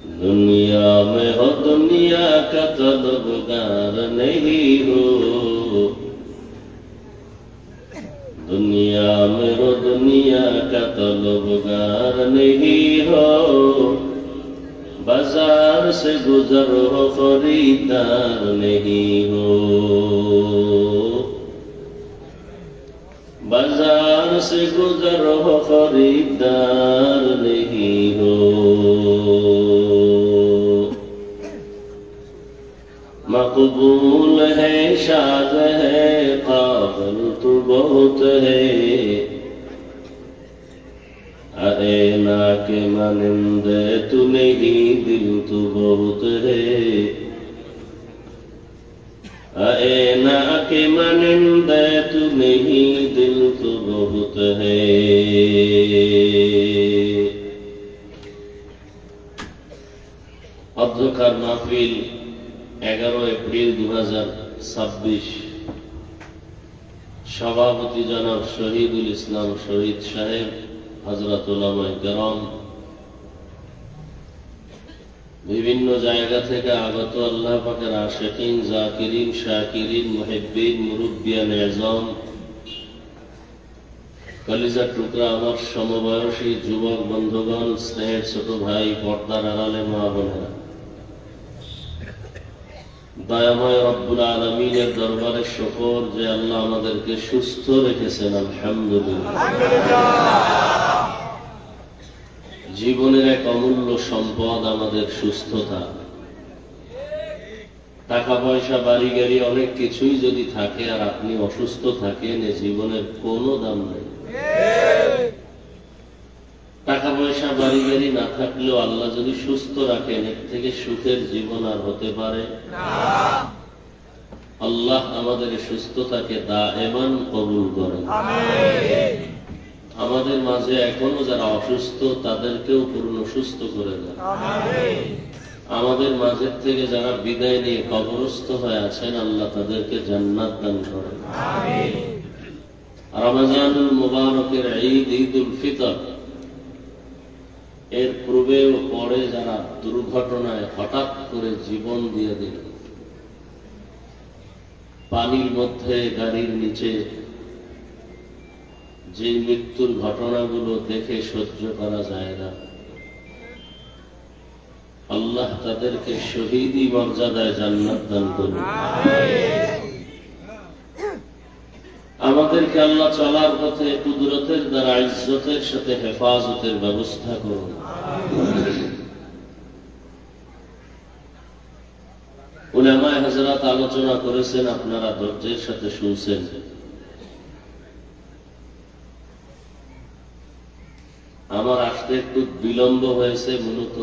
दुनिया में हो दुनिया का तलबगार नहीं हो, दुनिया में हो दुनिया का तलबगार नहीं हो, बाजार से गुजर हो खरीदार नहीं हो, बाजार से गुजर हो खरीदार नहीं हो। मकबूल है शाद है काबिल तू बहुत है, अरे ना के मानिंदे तू नहीं दिल तू बहुत है, अरे ना के मानिंदे तू नहीं दिल तू बहुत है। অধ্যকার মাহফিল 11 এপ্রিল 2026, সভাপতি জনাব শহীদুল ইসলাম শহীদ সাহেব, হযরত উলামায়ে কেরাম, বিভিন্ন জায়গা থেকে আগত আল্লাহ পাকের আশিকিন, জাকিরিন, শাকিরিন, মুহিব্বিন, মুরব্বিয়ান আযম, কলিজার টুকরা আমার সমবয়সী যুবক বন্ধুগণ, স্নেহের ছোট ভাই, পর্দার আড়ালে মা বোনেরা, দয়াময় রব্বুল আলামিনের দরবারে শুকর যে আল্লাহ আমাদেরকে সুস্থ রেখেছেন, আলহামদুলিল্লাহ। জীবনের এক অমূল্য সম্পদ আমাদের সুস্থতা। টাকা পয়সা বাড়ি গাড়ি অনেক কিছুই যদি থাকে আর আপনি অসুস্থ থাকেন, এ জীবনের কোনো দাম নেই। টাকা পয়সা বাড়ি গাড়ি না থাকলেও আল্লাহ যদি সুস্থ রাখেন, এর থেকে সুখের জীবন আর হতে পারে না। আল্লাহ আমাদের সুস্থতাকে দায়েমান কবুল করেন, আমিন। আমাদের মাঝে এখনো যারা অসুস্থ তাদেরকেও পূর্ণ সুস্থ করে দেন, আমিন। আমাদের মাঝে থেকে যারা বিদায় নিয়ে কবরস্থ হয়ে আছেন, আল্লাহ তাদেরকে জান্নাত দান করেন, আমিন। রমজানুল মুবারকের ঈদ, ঈদুল ফিতর, এর পূর্বে ও পরে যারা দুর্ঘটনায় হঠাৎ করে জীবন দিয়ে দিল, পানির মধ্যে, গাড়ির নিচে, যে মৃত্যুর ঘটনাগুলো দেখে সহ্য করা যায় না, আল্লাহ তাদেরকে শহীদি মর্যাদায় জান্নাত দান করুন, আমাদেরকে আল্লাহ চলার পথে কুদরতের দ্বারা ইজ্জতের সাথে হেফাজতের ব্যবস্থা করুন। উলামায়ে হযরত আলোচনা করেছেন, আপনারা ধৈর্যের সাথে শুনছেন। আমার আসতে একটু বিলম্ব হয়েছে, মূলত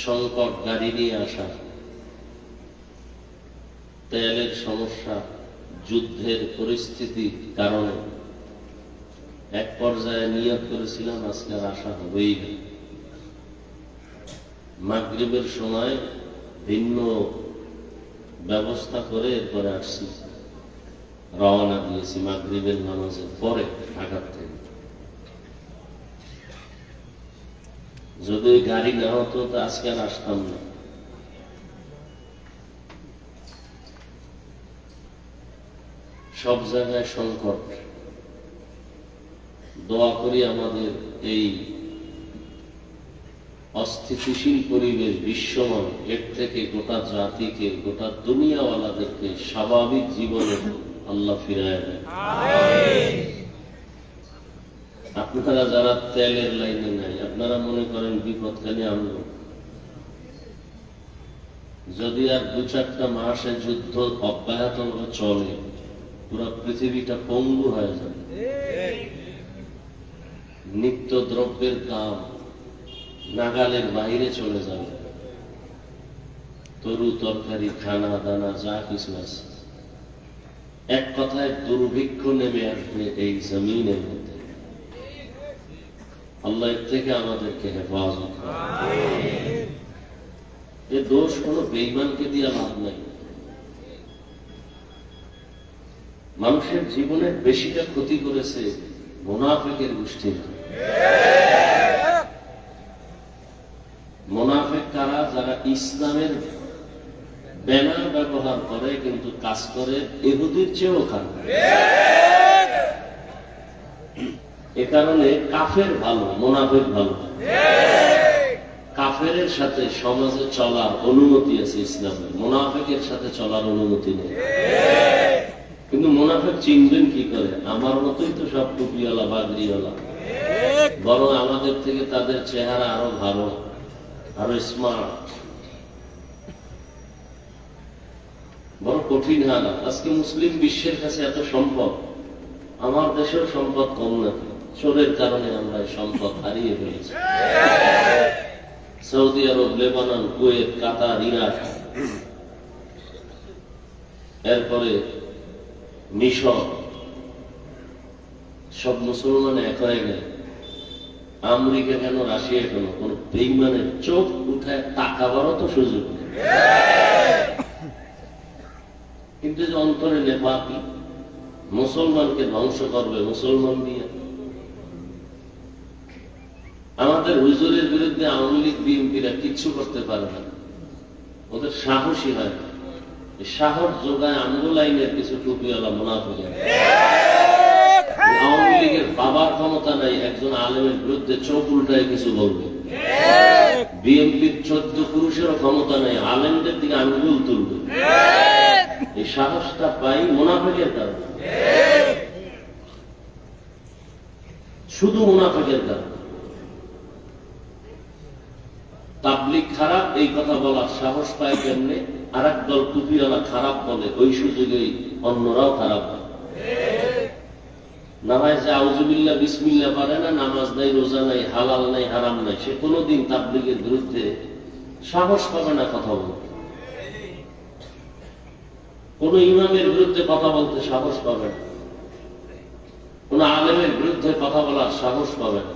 সংকট গাড়ি নিয়ে আসা, তেলের সমস্যা, যুদ্ধের পরিস্থিতির কারণে এক পর্যায়ে নিয়ত করেছিলাম আজকে আসা হবেই না। মাগরিবের সময় ভিন্ন ব্যবস্থা করে এরপরে আসছি, রওনা দিয়েছি মাগরিবের নামাজের পরে ঢাকা থেকে। যদি গাড়ি না হতো তো আজকে আর আসতাম না। সব জায়গায় সংকট। দোয়া করি আমাদের এই অস্থিতিশীল পরিবেশ বিশ্বময়, এর থেকে গোটা জাতিকে, গোটা দুনিয়াওয়ালাদেরকে স্বাভাবিক জীবনে আল্লাহ ফিরায় দেয়। আপনারা যারা তেলের লাইনে নাই, আপনারা মনে করেন বিপদ খালি আনলো, যদি আর 2-4টা মাসে যুদ্ধ অব্যাহত চলে, পুরো পৃথিবীটা পঙ্গু হয়ে যাবে। নিত্য দ্রব্যের দাম নাগালের বাইরে চলে যাবে। তরু তরকারি, খানা দানা যা কিছু আছে, এক কথায় দুর্ভিক্ষ নেমে আসবে এই জমিনের মধ্যে। আল্লাহ এর থেকে আমাদেরকে হেফাজত করেন। এ দোষ কোন বেঈমানকে দিয়ে লাভ নাই। মানুষের জীবনের বেশিটা ক্ষতি করেছে মুনাফিকের গোষ্ঠীরা। মুনাফিক কারা? যারা ইসলামের ব্যানার ব্যবহার করে কিন্তু কাজ করে ইহুদির চেয়েও খারাপ। এ কারণে কাফের ভালো, মুনাফিক ভালো। কাফেরের সাথে সমাজে চলার অনুমতি আছে ইসলামে, মুনাফিকের সাথে চলার অনুমতি নেই। কিন্তু মুনাফিক চিনবেন কি করে? আমার মতোই তো সব টুপিওয়ালা বাগড়িওয়ালা, বরং আমাদের থেকে তাদের চেহারা আরো ভালো, আরো স্মার্ট, বড় কঠিন হালাত। আজকে মুসলিম বিশ্বের কাছে এত সম্পদ, আমার দেশেও সম্পদ কম না, চোরের কারণে আমরা এই সম্পদ হারিয়ে ফেলেছি। সৌদি আরব, লেবানন, কুয়েত, কাতার, ইরাক, এরপরে মিশর, সব মুসলমান এক হয়ে গেল। আমেরিকা কেন, রাশিয়া কেন, কোন বেঈমানের চোখ উঠায় তাকাবারও তো সুযোগ নেই। কিন্তু যে অন্তরে নেপাকি, মুসলমানকে ধ্বংস করবে মুসলমান দিয়ে। আমাদের হুজুরের বিরুদ্ধে আওয়ামী লীগ বিএনপিরা কিচ্ছু করতে পারে না, ওদের সাহসী হয় না। সাহস যোগায় আন্দোলনের কিছু টুপিওয়ালা মুনাফিক। আওয়ামী লীগের বাবার ক্ষমতা নাই একজন আলেমের বিরুদ্ধে চোখ উল্টায় কিছু বলবে। বিএনপির 14 পুরুষেরও ক্ষমতা নাই আলেমদের দিকে আঙ্গুল তুলবে। এই সাহসটা পাই মুনাফিকের কারণে, শুধু মুনাফিকের কারণে। তাবলীগ খারাপ এই কথা বলার সাহস পায় কেমনে? আর এক দল টুপিওয়ালা খারাপ বলে, ওই সুযোগেই অন্যরাও খারাপ হয়। নামাজ আউযুবিল্লাহ বিসমিল্লাহ পারে না, নামাজ নাই, রোজা নাই, হালাল নাই, হারাম নাই, সে কোনোদিন তাবলীগের বিরুদ্ধে সাহস পাবে না কথা বলতে। কোন ইমামের বিরুদ্ধে কথা বলতে সাহস পাবে না, কোন আলেমের বিরুদ্ধে কথা বলার সাহস পাবে না।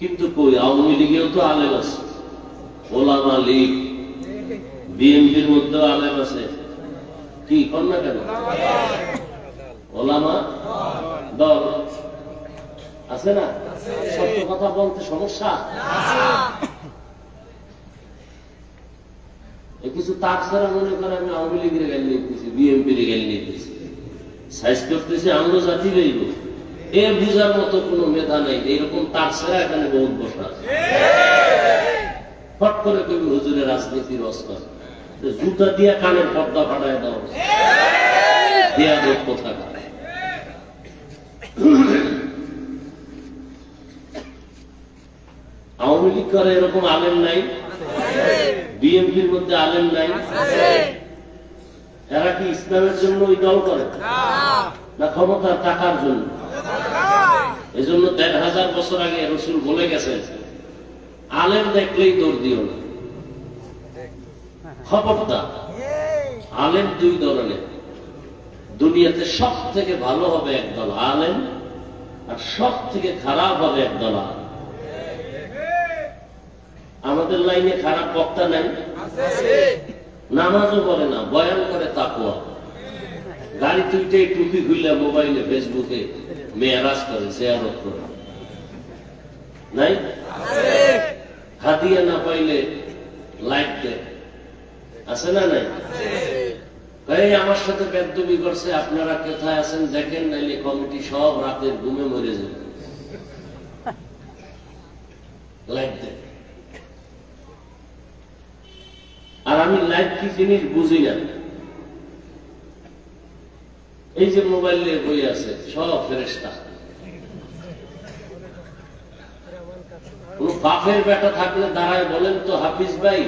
কিন্তু কই, আওয়ামী লীগেও তো আলেম আছে, ওলামা লীগ, বিএনপির মধ্যেও আলেম আছে। কি কর না কেন? ওলামা দল আছে না? সত্য কথা বলতে সমস্যা? কিছু তার ছাড়া মনে করে আমি আওয়ামী লীগের গালি নিতেছি, বিএনপির গালি নিতেছি, সাইজ করতেছি আমরা জাতি লইব, এ বুঝার মতো কোনো মেধা নাই। এইরকম তার ছাড়া এখানে বহুত বসা আছে। ফট করে কবি হুজুরের রাজনীতির অস্কার, জুতা দিয়া কানের পর্দা ফাটায় দাও, দেয়া দেব কোথাকার। আওয়ামী লীগ করে এরকম আলেম নাই, বিএনপির মধ্যে আলেম নাই। এরা কি ইসলামের জন্য ওই দল করে না ক্ষমতার টাকার জন্য? এজন্য ১৫০০ বছর আগে রসুল বলে গেছেন, আলেম দেখলেই দৌড় দিও না, খবরদার। আলেম দুই ধরনের, দুনিয়াতে সব থেকে ভালো হবে একদল আলেম, আর সব থেকে খারাপ হবে একদল আলেম। আমাদের লাইনে খারাপ বক্তা নাই, নামাজও করে না, বয়ান করে তাকওয়া, গাড়ি তুইতে টুপি খুললে মোবাইলে ফেসবুকে মেয়ারাজ করে, জিয়ারত করে, নাই? হাদিয়া না পাইলে লাইক দেয়, আছে না নাই? এই আমার সাথে বেদবি করছে, আপনারা কোথায় আছেন দেখেন, নাইলে কমিটি সব রাতের ঘুমে মরে যাবে, লাইক দেয়। আর আমি লাইভ কি জিনিস বুঝি না। এই যে মোবাইলে বই আছে সব ফেরেশতা, কোন বাপের বেটা থাকলে দাঁড়ায় বলেন তো, হাফিজ ভাই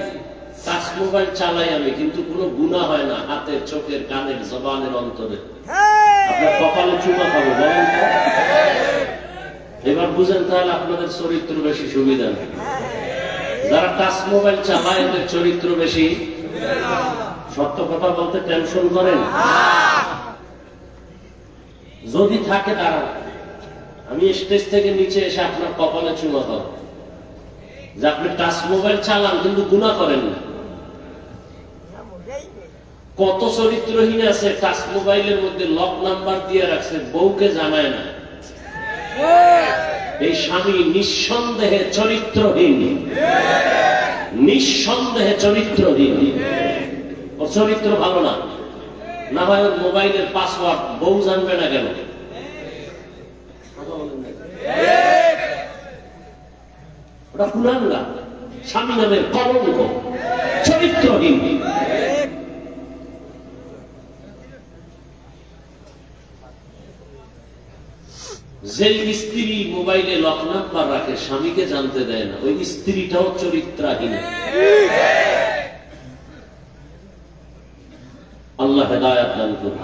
টাচ মোবাইল চালাই আমি, কিন্তু কোনো গুনাহ হয় না হাতের, চোখের, কানের, জবানের, অন্তরে, আপনার কপালে চুমা খাবো, বলেন তো? এবার বুঝেন তাহলে আপনাদের চরিত্র বেশি সুবিধা নেই। যারা টাচ মোবাইল চালায় এদের চরিত্র বেশি। সত্য কথা বলতে টেনশন করেন? যদি থাকে দাঁড়ান, আমি স্টেজ থেকে নিচে এসে আপনার কপালে চুমা খাবো, যে আপনি টাচ মোবাইল চালান কিন্তু গুনাহ করেন না। কত চরিত্রহীন আছে টাচ মোবাইলের মধ্যে লক নাম্বার দিয়ে রাখছে, বউকে জানায় না। এই স্বামী নিঃসন্দেহে চরিত্রহীন, নিঃসন্দেহে চরিত্রহীন। ওর চরিত্র ভালো না, না হয় ওর মোবাইলের পাসওয়ার্ড বউ জানবে না কেন? ওটা কুলাঙ্গা, স্বামী নামের কলঙ্ক, চরিত্রহীন। যে স্ত্রী মোবাইলে লক নাম্বার রাখে, স্বামীকে জানতে দেয় না, ওই স্ত্রীটাও চরিত্রহীন। আল্লাহ হেদায়েত দান করুন।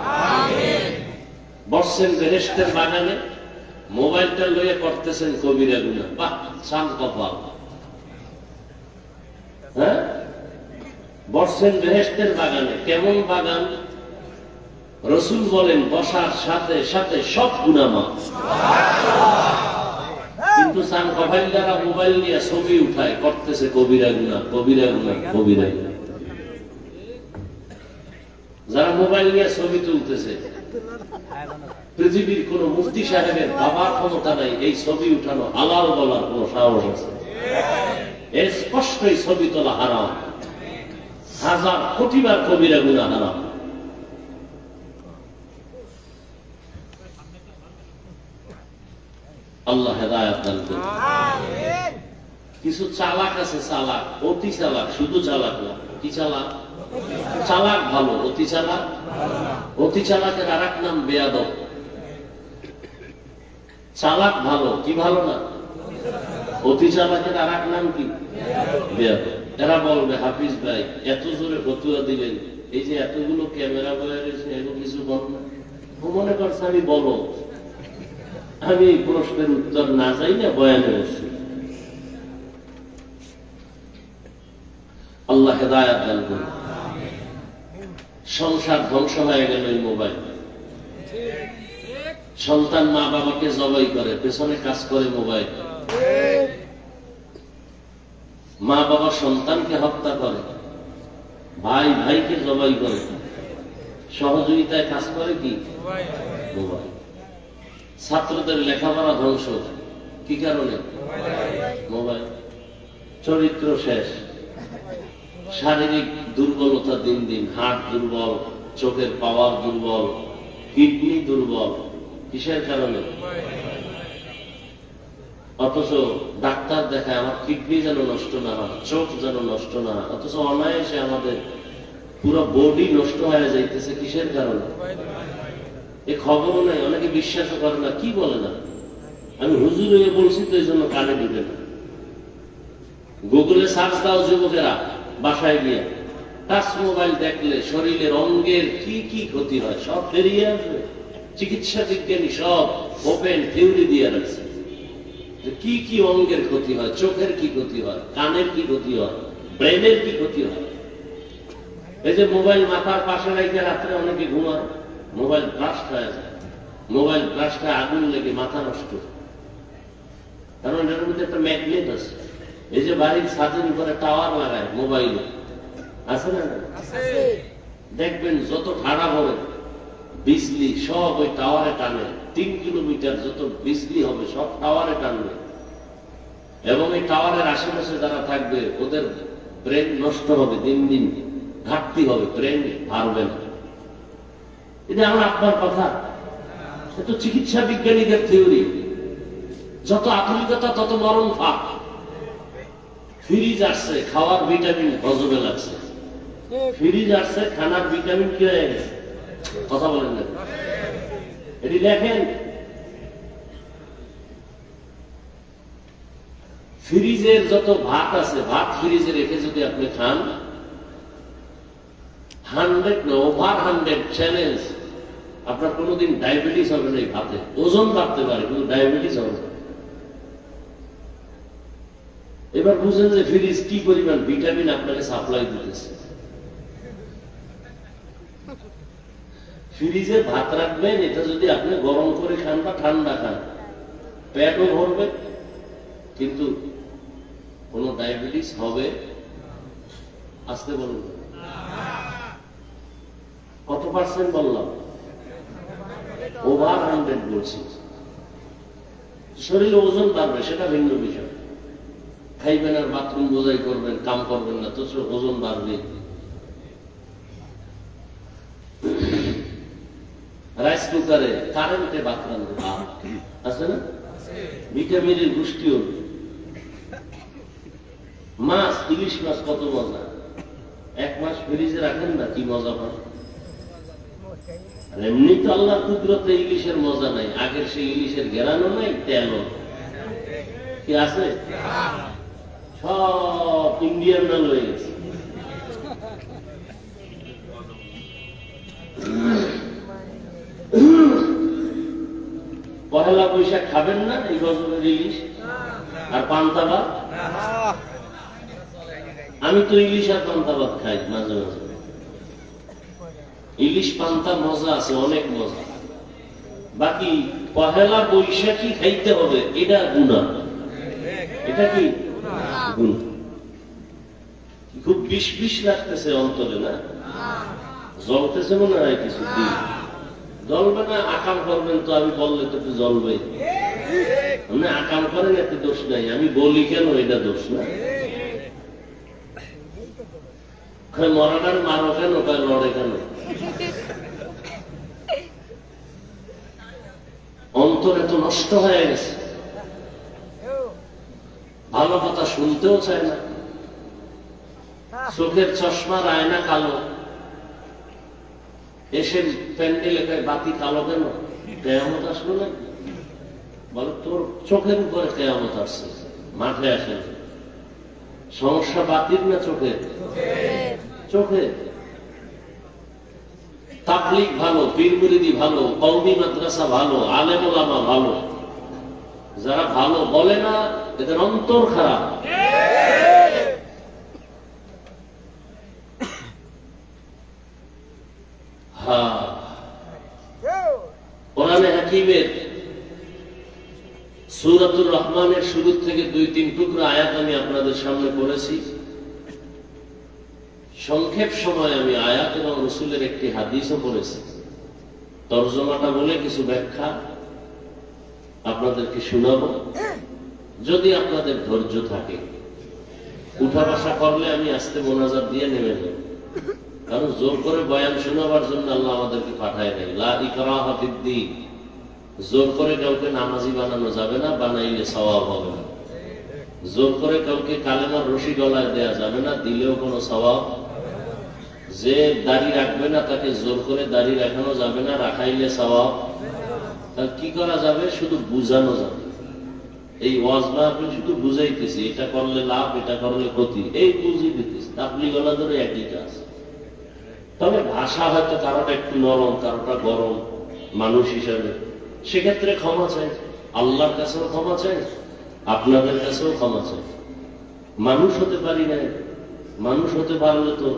বসছেন বেহেশতের বাগানে, মোবাইলটা লইয়া করতেছেন কবিরা গুনাহ। বাহ, সাম কপাল। হ্যাঁ, বসছেন বেহেশতের বাগানে। কেমন বাগান? রসুল বলেন বসার সাথে সাথে সব গুনাহ মাফ। কিন্তু সান কপাল দ্বারা মোবাইল নিয়ে ছবি উঠায়, করতেছে কবিরা গুনাহ, কবিরা গুনাহ, কবিরা গুনাহ। যারা মোবাইল নিয়ে ছবি তুলতেছে, পৃথিবীর কোন মুফতি সাহেবের বাবার ক্ষমতা নাই এই ছবি উঠানো হালাল বলার কোন সাহস আছে? এর স্পষ্টই ছবি তোলা হারাম, হাজার কোটিবার কবিরা গুনাহ হারাম। আল্লাহ হেদায়েত দান করুন। কিছু চালাক আছে, চালাক, অতি চালাক, শুধু চালাক না। কি চালাক? চালাক ভালো, অতি চালাক। অতি চালাকের আর এক নাম বেয়াদব। চালাক ভালো, কি ভালো না? অতি চালাকের আর এক নাম কি? বেয়াদব। এরা বলবে হাফিজ ভাই এত জোরে ফতুয়া দিলেন, এই যে এতগুলো ক্যামেরা বয়ে রয়েছে, এগুলো কিছু বল না। ও মনে করছে আমি বলো, আমি এই প্রশ্নের উত্তর না চাই না বয়ানে বসছি। আল্লাহ হেদায়েত দান করুন। সংসার ধ্বংস হয়ে গেল এই মোবাইল। সন্তান মা বাবাকে জবাই করে, পেছনে কাজ করে মোবাইল। মা বাবা সন্তানকে হত্যা করে, ভাই ভাইকে জবাই করে, সহযোগিতায় কাজ করে কি? মোবাইল। ছাত্রদের লেখাপড়া ধ্বংস, কি কারণে? মোবাইল। চরিত্র শেষ, শারীরিক দুর্বলতা দিন দিন, হার্ট দুর্বল, চোখের পাওয়ার দুর্বল, কিডনি দুর্বল। কিসের কারণে? অথচ ডাক্তার দেখায় আমার কিডনি যেন নষ্ট না হয়, চোখ যেন নষ্ট না হয়, অথচ অনায়াসে আমাদের পুরো বডি নষ্ট হয়ে যাইতেছে। কিসের কারণে? এ খবরও নাই, অনেকে বিশ্বাসও করে না। কি বলে না? আমি হুজুর হয়ে বলছি তো এই জন্য কানে ঢুকে না। গুগলে সার্চ দাও যুবকেরা, বাসায় গিয়ে টাচ মোবাইল দেখলে শরীরের অঙ্গের কি কি ক্ষতি হয় সব বেরিয়ে আসবে। চিকিৎসা বিজ্ঞানী সব ওপেন থিওরি দিয়ে রাখছে যে কি কি অঙ্গের ক্ষতি হয়, চোখের কি ক্ষতি হয়, কানের কি ক্ষতি হয়, ব্রেনের কি ক্ষতি হয়। এই যে মোবাইল মাথার পাশে রেখে রাত্রে অনেকে ঘুমায়, মোবাইল ব্লাস্ট হয়ে যায়, মোবাইল ব্লাস্ট হয়ে আগুন লেগে মাথা নষ্ট। কারণ এর মধ্যে একটা ম্যাগনেট আছে। এই যে বাড়ির ছাদের উপরে টাওয়ার লাগায় মোবাইলে, আছে না? দেখবেন যত ঠাড়া হবে বিজলি সব ওই টাওয়ারে টানে। 3 কিলোমিটার যত বিজলি হবে সব টাওয়ারে টানবে, এবং এই টাওয়ারের আশেপাশে যারা থাকবে ওদের ব্রেন নষ্ট হবে, দিন দিন ঘাটতি হবে, ব্রেন হারবে না। এটা আমার আপনার কথা, এটা চিকিৎসা বিজ্ঞানীদের থিওরি। যত আধুনিকতা তত মরণ ফাঁক। ফ্রিজ আসছে, খাওয়ার ভিটামিন হজমে লাগছে। ফ্রিজ আসছে, খানার ভিটামিন কি হয়ে গেছে? কথা বলেন না, এটি দেখেন। ফ্রিজের যত ভাত আছে, ভাত ফ্রিজে রেখে যদি আপনি খান, 100 না ওভার 100 চ্যালেঞ্জ, আপনার কোনোদিন ডায়াবেটিস হবে না। এই ভাতে ওজন বাড়তে পারে কিন্তু ডায়াবেটিস হবে না। এবার বুঝেন যে ফ্রিজ কি পরিমাণ ভিটামিন আপনাকে সাপ্লাই দিতেছে। ফ্রিজে ভাত রাখবেন, এটা যদি আপনি গরম করে খান বা ঠান্ডা খান, পেটও ভরবে কিন্তু কোন ডায়াবেটিস হবে? আসতে বলুন, কত পার্সেন্ট বললাম? ওভার 100 বলছি। শরীরে ওজন বাড়বে, সেটা ভিন্ন বিষয়। খাইবেন আর বাথরুম বোঝাই করবেন, কাম করবেন না, তো ওজন বাড়বে। রাইস কুকারে কারেন্টে ভাত রান্না আছে না, ভিটামিনের পুষ্টিও। মাছ, ইলিশ মাছ কত মজা, এক মাস ফ্রিজে রাখেন না, কি মজা পান। এমনি তো আল্লাহ কুদরতে ইলিশের মজা নাই, আগের সেই ইলিশের ঘেরানো নাই, তেলও কি আছে, সব ইন্ডিয়ান মাল হয়ে গেছে। পহেলা বৈশাখ খাবেন না এই গজবের ইলিশ আর পান্তা ভাত? আমি তো ইলিশ আর পান্তা ভাত খাই মাঝে মাঝে। ইলিশ পান্তা মজা আছে, অনেক মজা। বাকি পহেলা বৈশাখী খাইতে হবে, এটা গুনাহ। এটা কি গুনাহ? খুব বিষ বিষ লাগতেছে অন্তরে, না জ্বলতেছে মনে হয় কিছু দিন। জ্বলবে না, আকাম করবেন তো, আমি বললে তো একটু জ্বলবে। আপনি আকাম করেন, এতে দোষ নাই, আমি বলি কেন এটা দোষ না। মরাটার মারো কেন, লড়ে কেন? অন্তর এত নষ্ট হয়ে গেছে, ভালো কথা শুনতেও চায় না। চোখের চশমার আয়না কালো, এসে প্যান্ডেলে বাতি কালো কেন? কেয়ামত আসলো না? বলে তোর চোখের উপরে কেয়ামত আসছে, মাঠে আসে। সমস্যা বাতির না চোখের? চোখে। তাবলীগ ভালো, পীর মুরিদি ভালো, কওমি মাদ্রাসা ভালো, আলেম ওলামা ভালো, যারা ভালো বলে না এদের অন্তর খারাপ। কোরআনে হাকিমের সূরাতুর রহমানের শুরু থেকে 2-3 টুকরা আয়াত আমি আপনাদের সামনে পড়েছি। সংক্ষেপ সময় আমি আয়াত এবং রাসূলের একটি হাদিসও পড়েছি। তরজমাটা বলে কিছু ব্যাখ্যা আপনাদেরকে শোনাবো, যদি আপনাদের ধৈর্য থাকে। উঠা বসা করলে আমি আস্তে মোনাজাত দিয়ে নেমে যাব, কারণ জোর করে বয়ান শোনাবার জন্য আল্লাহ আমাদেরকে পাঠায় নাই। লা ইকরাহা ফিদ্দীন, জোর করে কাউকে নামাজি বানানো যাবে না, বানাইলে সওয়াব হবে না। জোর করে কাউকে কালেমার রশি গলায় দেয়া যাবে না, দিলেও কোনো সওয়াব। যে দাড়ি রাখবে না তাকে জোর করে দাড়ি রাখানো যাবে না, রাখাইলে সওয়াব। তাহলে কি করা যাবে? শুধু বুঝানো যাবে। এই ওয়াজ মাহফিল শুধু বুঝাইতেছি, এটা করলে লাভ, এটা করলে ক্ষতি, এই বুঝিয়ে দিতেছি। তাবলীগ ওয়ালাদেরও একই কাজ। তবে ভাষা হয়তো কারোটা একটু নরম, কারোটা গরম মানুষ হিসাবে, সেক্ষেত্রে ক্ষমা চাই। আল্লাহর কাছেও ক্ষমা চাই, আপনাদের কাছেও ক্ষমা চাই। মানুষ হতে পারি না, মানুষ হতে পারলে তো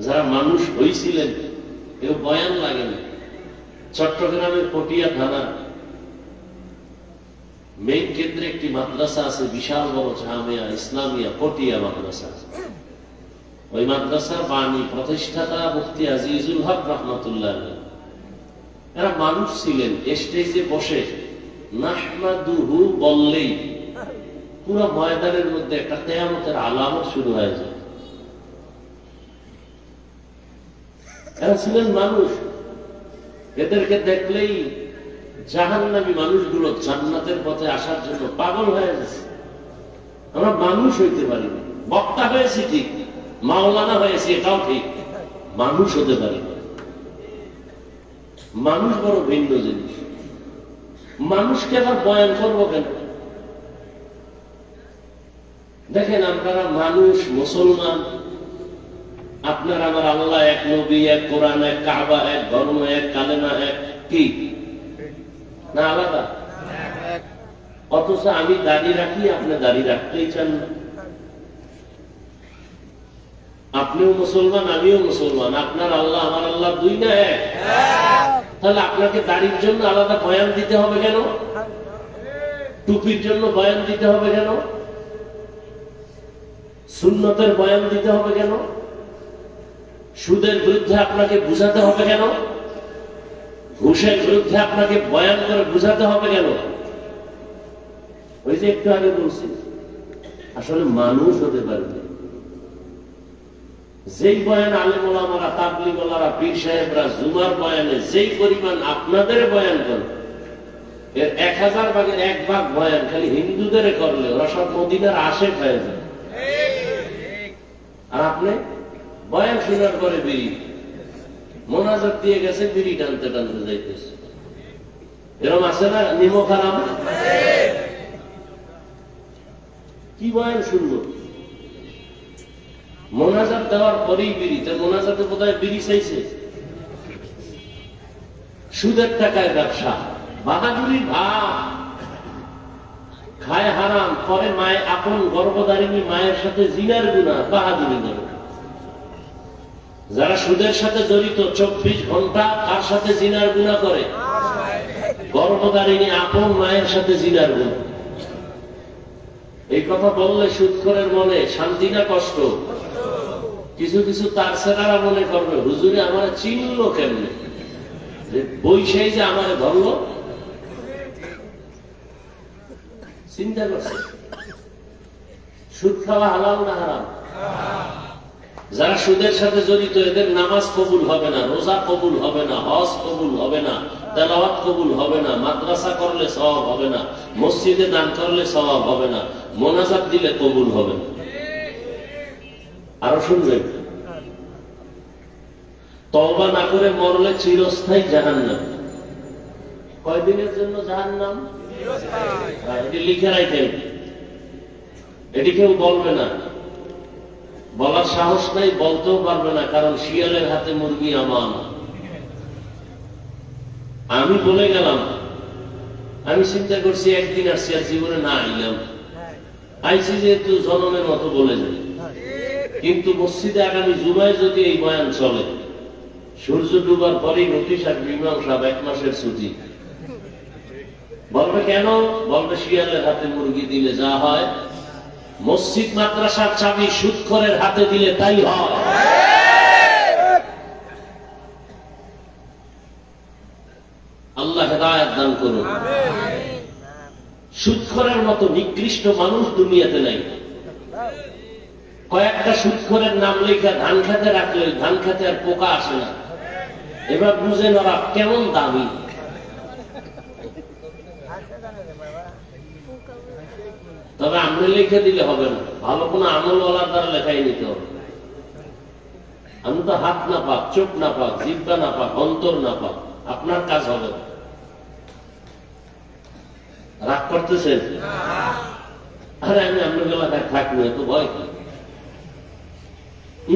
যারা মানুষ হয়েছিলেন কেউ বয়ান লাগে না। চট্টগ্রামের পটিয়া থানা মেইন কেন্দ্রে একটি মাদ্রাসা আছে, বিশাল বড় জামিয়া ইসলামিয়া পটিয়া মাদ্রাসা। ওই মাদ্রাসার বাণী প্রতিষ্ঠাতা মুফতি আজিজুল হক রাহমাতুল্লাহ আলাইহি, এরা মানুষ ছিলেন। স্টেজে বসে নাহমাদুহু বললেই পুরো ময়দানের মধ্যে একটা কিয়ামতের আলামত শুরু হয়ে যায়। এরা ছিলেন মানুষ, এদেরকে দেখলেই জাহান্নামী মানুষগুলো জান্নাতের পথে আসার জন্য পাগল হয়ে যাচ্ছে। আমরা মানুষ হইতে পারি না। বক্তা হয়েছি ঠিক, মাওলানা হয়েছি এটাও ঠিক, মানুষ হতে পারি না। মানুষ বড় ভিন্ন জিনিস। মানুষকে আবার বয়ান করবো কেন? দেখেন, আপনারা মানুষ, মুসলমান, আপনার আমার আল্লাহ এক, নবী এক, কোরআন এক, কাবা এক, ধর্ম এক, কালেমা এক, কি না আলাদা? অথচ আমি দাড়ি রাখি, আপনি দাড়ি রাখতেই চান না। আপনিও মুসলমান, আমিও মুসলমান, আপনার আল্লাহ আমার আল্লাহ দুই না এক? তাহলে আপনাকে দাড়ির জন্য আলাদা বয়ান দিতে হবে কেন? টুপির জন্য বয়ান দিতে হবে কেন? সুন্নতের বয়ান দিতে হবে কেন? সুদের বিরুদ্ধে আপনাকে বুঝাতে হবে কেন? ঘুষের বিরুদ্ধে আপনাকে বয়ান করে বুঝাতে হবে কেন? ওই যে একটু আগে বলছি, আসলে মানুষ হতে পারবে। যেই বয়ান আলেম ওলামারা, তাবলীগ ওয়ালারা, পীর সাহেবরা জুমার বয়ানে যেই পরিমাণ আপনাদের বয়ান করে, এর 1000 ভাগের 1 ভাগ বয়ান খালি হিন্দুদের করলে ওরা সব মদিনার আশেক হয়ে যায়। আর আপনি বয়ান শোনার পরে বিড়ি মোনাজাত দিয়ে গেছে, বিড়ি টানতে টানতে যাইতেছে। এরকম আছে না? নিমো খারাপ কি বয়ান শুনলো? মোনাজাত দেওয়ার পরেই বিড়ি। তো মোনাজাতে বোধহয় বিড়ি চাইছে। সুদের টাকায় ব্যবসা, বাহাদুরি ভাব, খায় হারাম, পরে মায়ের আপন গর্ভধারিণী মায়ের সাথে জিনার গুনাহ, বাহাদুরি করে। যারা সুদের সাথে জড়িত 24 ঘন্টা তার সাথে জিনার গুনাহ করে, গর্ভধারিণী আপন মায়ের সাথে জিনার গুনাহ। এই কথা বললে সুদখোরের মনে শান্তি না কষ্ট? কিছু কিছু তার ছেলেরা মনে করবে, হুজুরে আমার চিনলো কেমনে, বৈশাই যে আমারে ধরলো। চিন্তা করছে সুদ খাওয়া হালাল না হারাম? যারা সুদের সাথে জড়িত এদের নামাজ কবুল হবে না, রোজা কবুল হবে না, হজ কবুল হবে না, তেলাওয়াত কবুল হবে না, মাদ্রাসা করলে সওয়াব হবে না, মসজিদে দান করলে সওয়াব হবে না, মোনাজাত দিলে কবুল হবে না। আরো শুনবেন, তওবা না করে মরলে চিরস্থায়ী জাহান্নাম। কয়দিনের জন্য জাহান্নাম? এটি লিখে রাখেন, এটি কেউ বলবে না, বলার সাহস নাই, বলতেও পারবে না, কারণ শিয়ালের হাতে মুরগি আমান। আমি বলে গেলাম, আমি চিন্তা করছি একদিন আসছি, আর জীবনে না আইলাম, আইছি যেহেতু জনমের মতো বলে যাই। কিন্তু মসজিদে আগামী জুমায় যদি এই বয়ান চলে, সূর্য ডুবার পরেই নোটিশ আসবে, ইমাম সাহেব 1 মাসের ছুটি। বলবে কেন? বলবে শিয়ালের হাতে মুরগি দিলে যা হয়, মসজিদ মাদ্রাসার চাবি সুদখোরের হাতে দিলে তাই হয়। আল্লাহ হেদায়েত দান করুন। সুদখোরের মতো নিকৃষ্ট মানুষ দুনিয়াতে নাই। কয়েকটা সুদখোরের নাম লেখা ধান খেতে রাখলে ধান খেতে আর পোকা আসে না। এবার বুঝেন ওরা কেমন দামি। তবে আপনি লিখে দিলে হবে না, ভালো কোনো আমলওয়ালার দ্বারা লেখাই নিতে হবে। আমি তো হাত না পাক, চোখ না পাক, জিহ্বা না পাক, অন্তর না পাক, আপনার কাজ হবে না। রাগ করতেছেন? আরে আমি আপনার এলাকায় থাকবো, এত ভয় কি?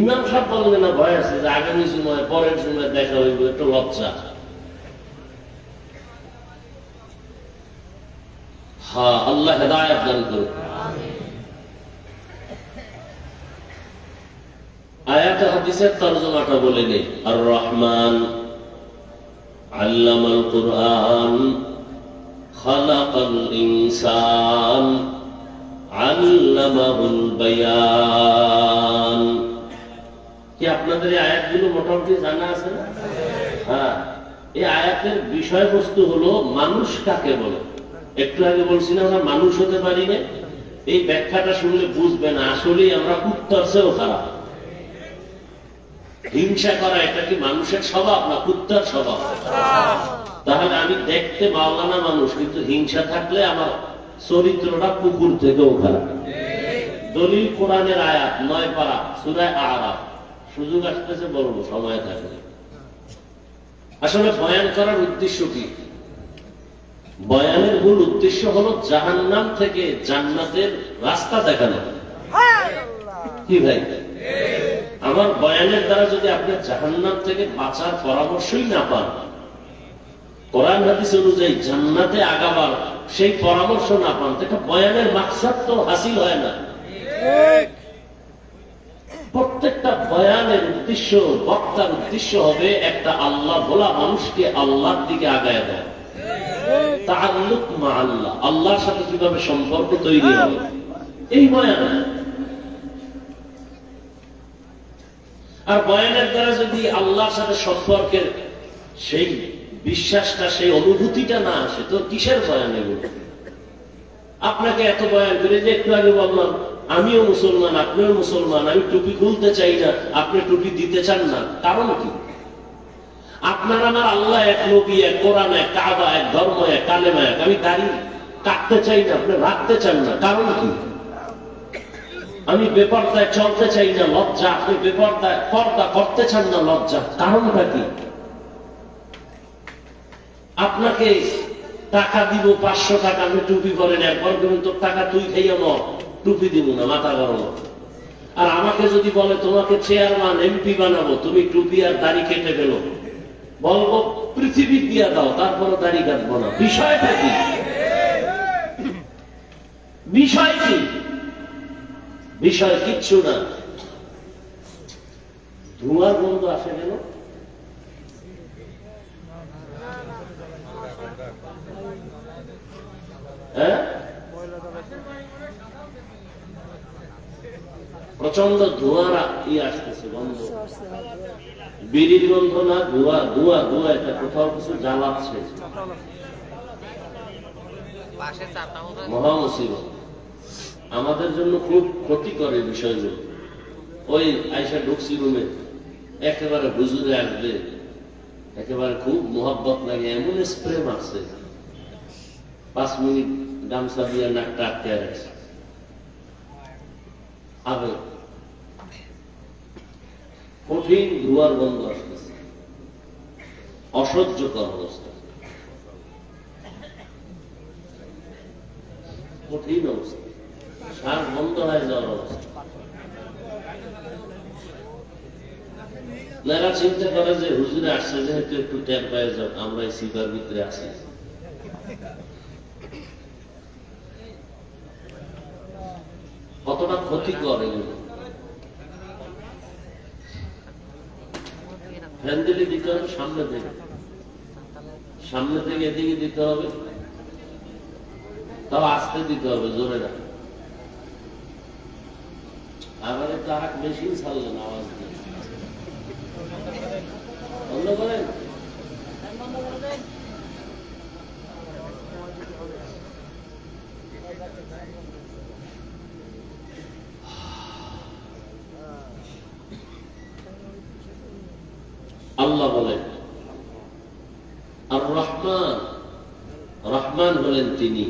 ইমাম সাহেব বলবে না ভয় আছে যে আগামী সময় পরের সময় দেখা হইব, একটু লজ্জা। হ্যাঁ, আল্লাহ হেদায়েত দান করুন। আয়াত হাদিসের তরজমাটা বলে নেই। আর রহমান আল্লামাল কুরআন খালাকাল ইনসান আল্লামাহুল বায়ান। কি আপনাদের এই আয়াতগুলো মোটামুটি জানা আছে না? হ্যাঁ, এই আয়াতের বিষয়বস্তু হলো মানুষ কাকে বলে। একটু আগে বলছি না আমরা মানুষ হতে পারি না। এই ব্যাখ্যাটা শুনলে বুঝবেন আসলেই আমরা কুত্তার চেয়েও খারাপ। হিংসা করা এটা কি মানুষের স্বভাব না কুত্তার স্বভাব? তাহলে আমি দেখতে মাওলানা মানুষ, কিন্তু হিংসা থাকলে আমার চরিত্রটা কুকুর থেকেও খারাপ। দলিল কোরআনের আয়াত 9 পারা সূরা আরাফ। সুযোগ আসতেছে বলবো, সময় থাকলে। আসলে বয়ান করার উদ্দেশ্য কি? বয়ানের মূল উদ্দেশ্য হলো জাহান্নাম থেকে জান্নাতের রাস্তা দেখানো। কি ভাই, আমার বয়ানের দ্বারা যদি আপনি জাহান্নাম থেকে বাঁচার পরামর্শই না পান, কোরআন হাদিস অনুযায়ী জান্নাতে আগাবার সেই পরামর্শ না পান, এটা বয়ানের মাকসাদ তো হাসিল হয় না। প্রত্যেকটা বয়ানের উদ্দেশ্য, বক্তার উদ্দেশ্য হবে একটা আল্লাহ ভোলা মানুষকে আল্লাহর দিকে আগায় দেয়। তাআল্লুক মা আল্লাহ, আল্লাহর সাথে কিভাবে সম্পর্ক তৈরি হবে, এই বয়ান। আর বয়ানের দ্বারা যদি আল্লাহর সাথে সম্পর্কের সেই বিশ্বাসটা, সেই অনুভূতিটা না আসে, তো কিসের বয়ান এগুলো? আপনাকে এত বয়ান করে যে একটু আগে বললাম আমিও মুসলমান, আপনিও মুসলমান, আমি টুপি খুলতে চাই না, আপনি টুপি দিতে চান না, কারণ কি? আপনার আমার আল্লাহ এক, নবী এক, কোরআন এক, কাবা এক, ধর্ম এক, কালেমা এক। আমি দাড়ি কাটতে চাই না, আপনি রাখতে চান না, কারণ কি? আমি বেপরদায় চলতে চাই না, লজ্জা, আপনি বেপরদায় পর্দা করতে চান না, লজ্জা, কারণটা কি? আপনাকে টাকা দিব 500 টাকা, আমি টুপি করেন, একবার করুন তোর টাকা তুই খাইয়া ন, টুপি দিব না, মাথা গরম। আর আমাকে যদি বলে তোমাকে চেয়ারম্যান এমপি বানাবো, তুমি টুপি আর দাড়ি কেটে ফেলো, বলবো পৃথিবী দিয়া দাও, তারপরে দাড়ি কাটবো না। বিষয়টা কি? বিষয় কি? বিষয় কিচ্ছু না। ধোঁয়ার গন্ধ আসে কেন? হ্যাঁ, প্রচন্ড ধোঁয়ার আসতেছে, গন্ধ। বিড়ির গন্ধ না, ধোঁয়া ধোঁয়া ধোঁয়া, এটা কোথাও কিছু জ্বালাচ্ছে, মহা মুসিবত। আমাদের জন্য খুব ক্ষতি করে বিষয়গুলো। ওই আয়সা ঢুকছি রুমে, একেবারে হুজুরে আসবে, একেবারে খুব মোহাব্বত লাগে, এমন স্প্রে মারছে, 5 মিনিট গামছা দিয়ে নাকটা আটকে রাখছে। আবে কঠিন ধোঁয়ার গন্ধ আসতেছে, অসহ্যকর অবস্থা, কঠিন অবস্থা, শ্বাস বন্ধ হয়ে যাওয়ার অবস্থা। এরা চিন্তা করে যে হুজুরে আসছে যেহেতু একটু টের পায়ে যাও, আমরা এই সিপার ভিতরে আছি। কতটা ক্ষতি করে এগুলো। ফ্যান দিলে দিতে হবে সামনে থেকে, সামনে থেকে এদিকে দিতে হবে, তাও আস্তে দিতে হবে, জোরে না। আবার তারা মেশিন ছাড়লেন আওয়াজ দিয়ে, বন্ধ করেন। আল্লাহ বলেন আর রহমান, রহমান হলেন তিনি,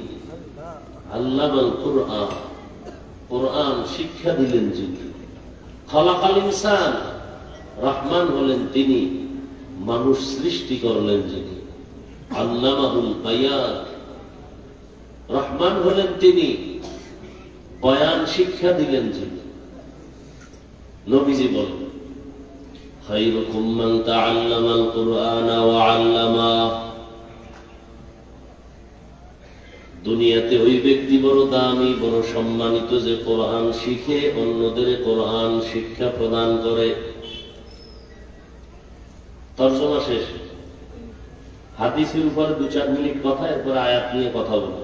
আল্লামাল কুরআন, কুরআন শিক্ষা দিলেন যিনি, খালাকাল ইনসান, রহমান হলেন তিনি, মানুষ সৃষ্টি করলেন যিনি, আল্লামাহুল বায়ান, রহমান হলেন তিনি, বয়ান শিক্ষা দিলেন যিনি। নবীজি বলেন খায়রুকুম মান তাআল্লামাল কুরআনা ওয়া আল্লামাহ, দুনিয়াতে ওই ব্যক্তি বড় দামি, বড় সম্মানিত যে কোরআন শিখে অন্যদের কোরআন শিক্ষা প্রদান করে। তরজমা শেষ। হাদিসের উপর 2-4 মিনিট কথা, এরপর আয়াত নিয়ে কথা বলব।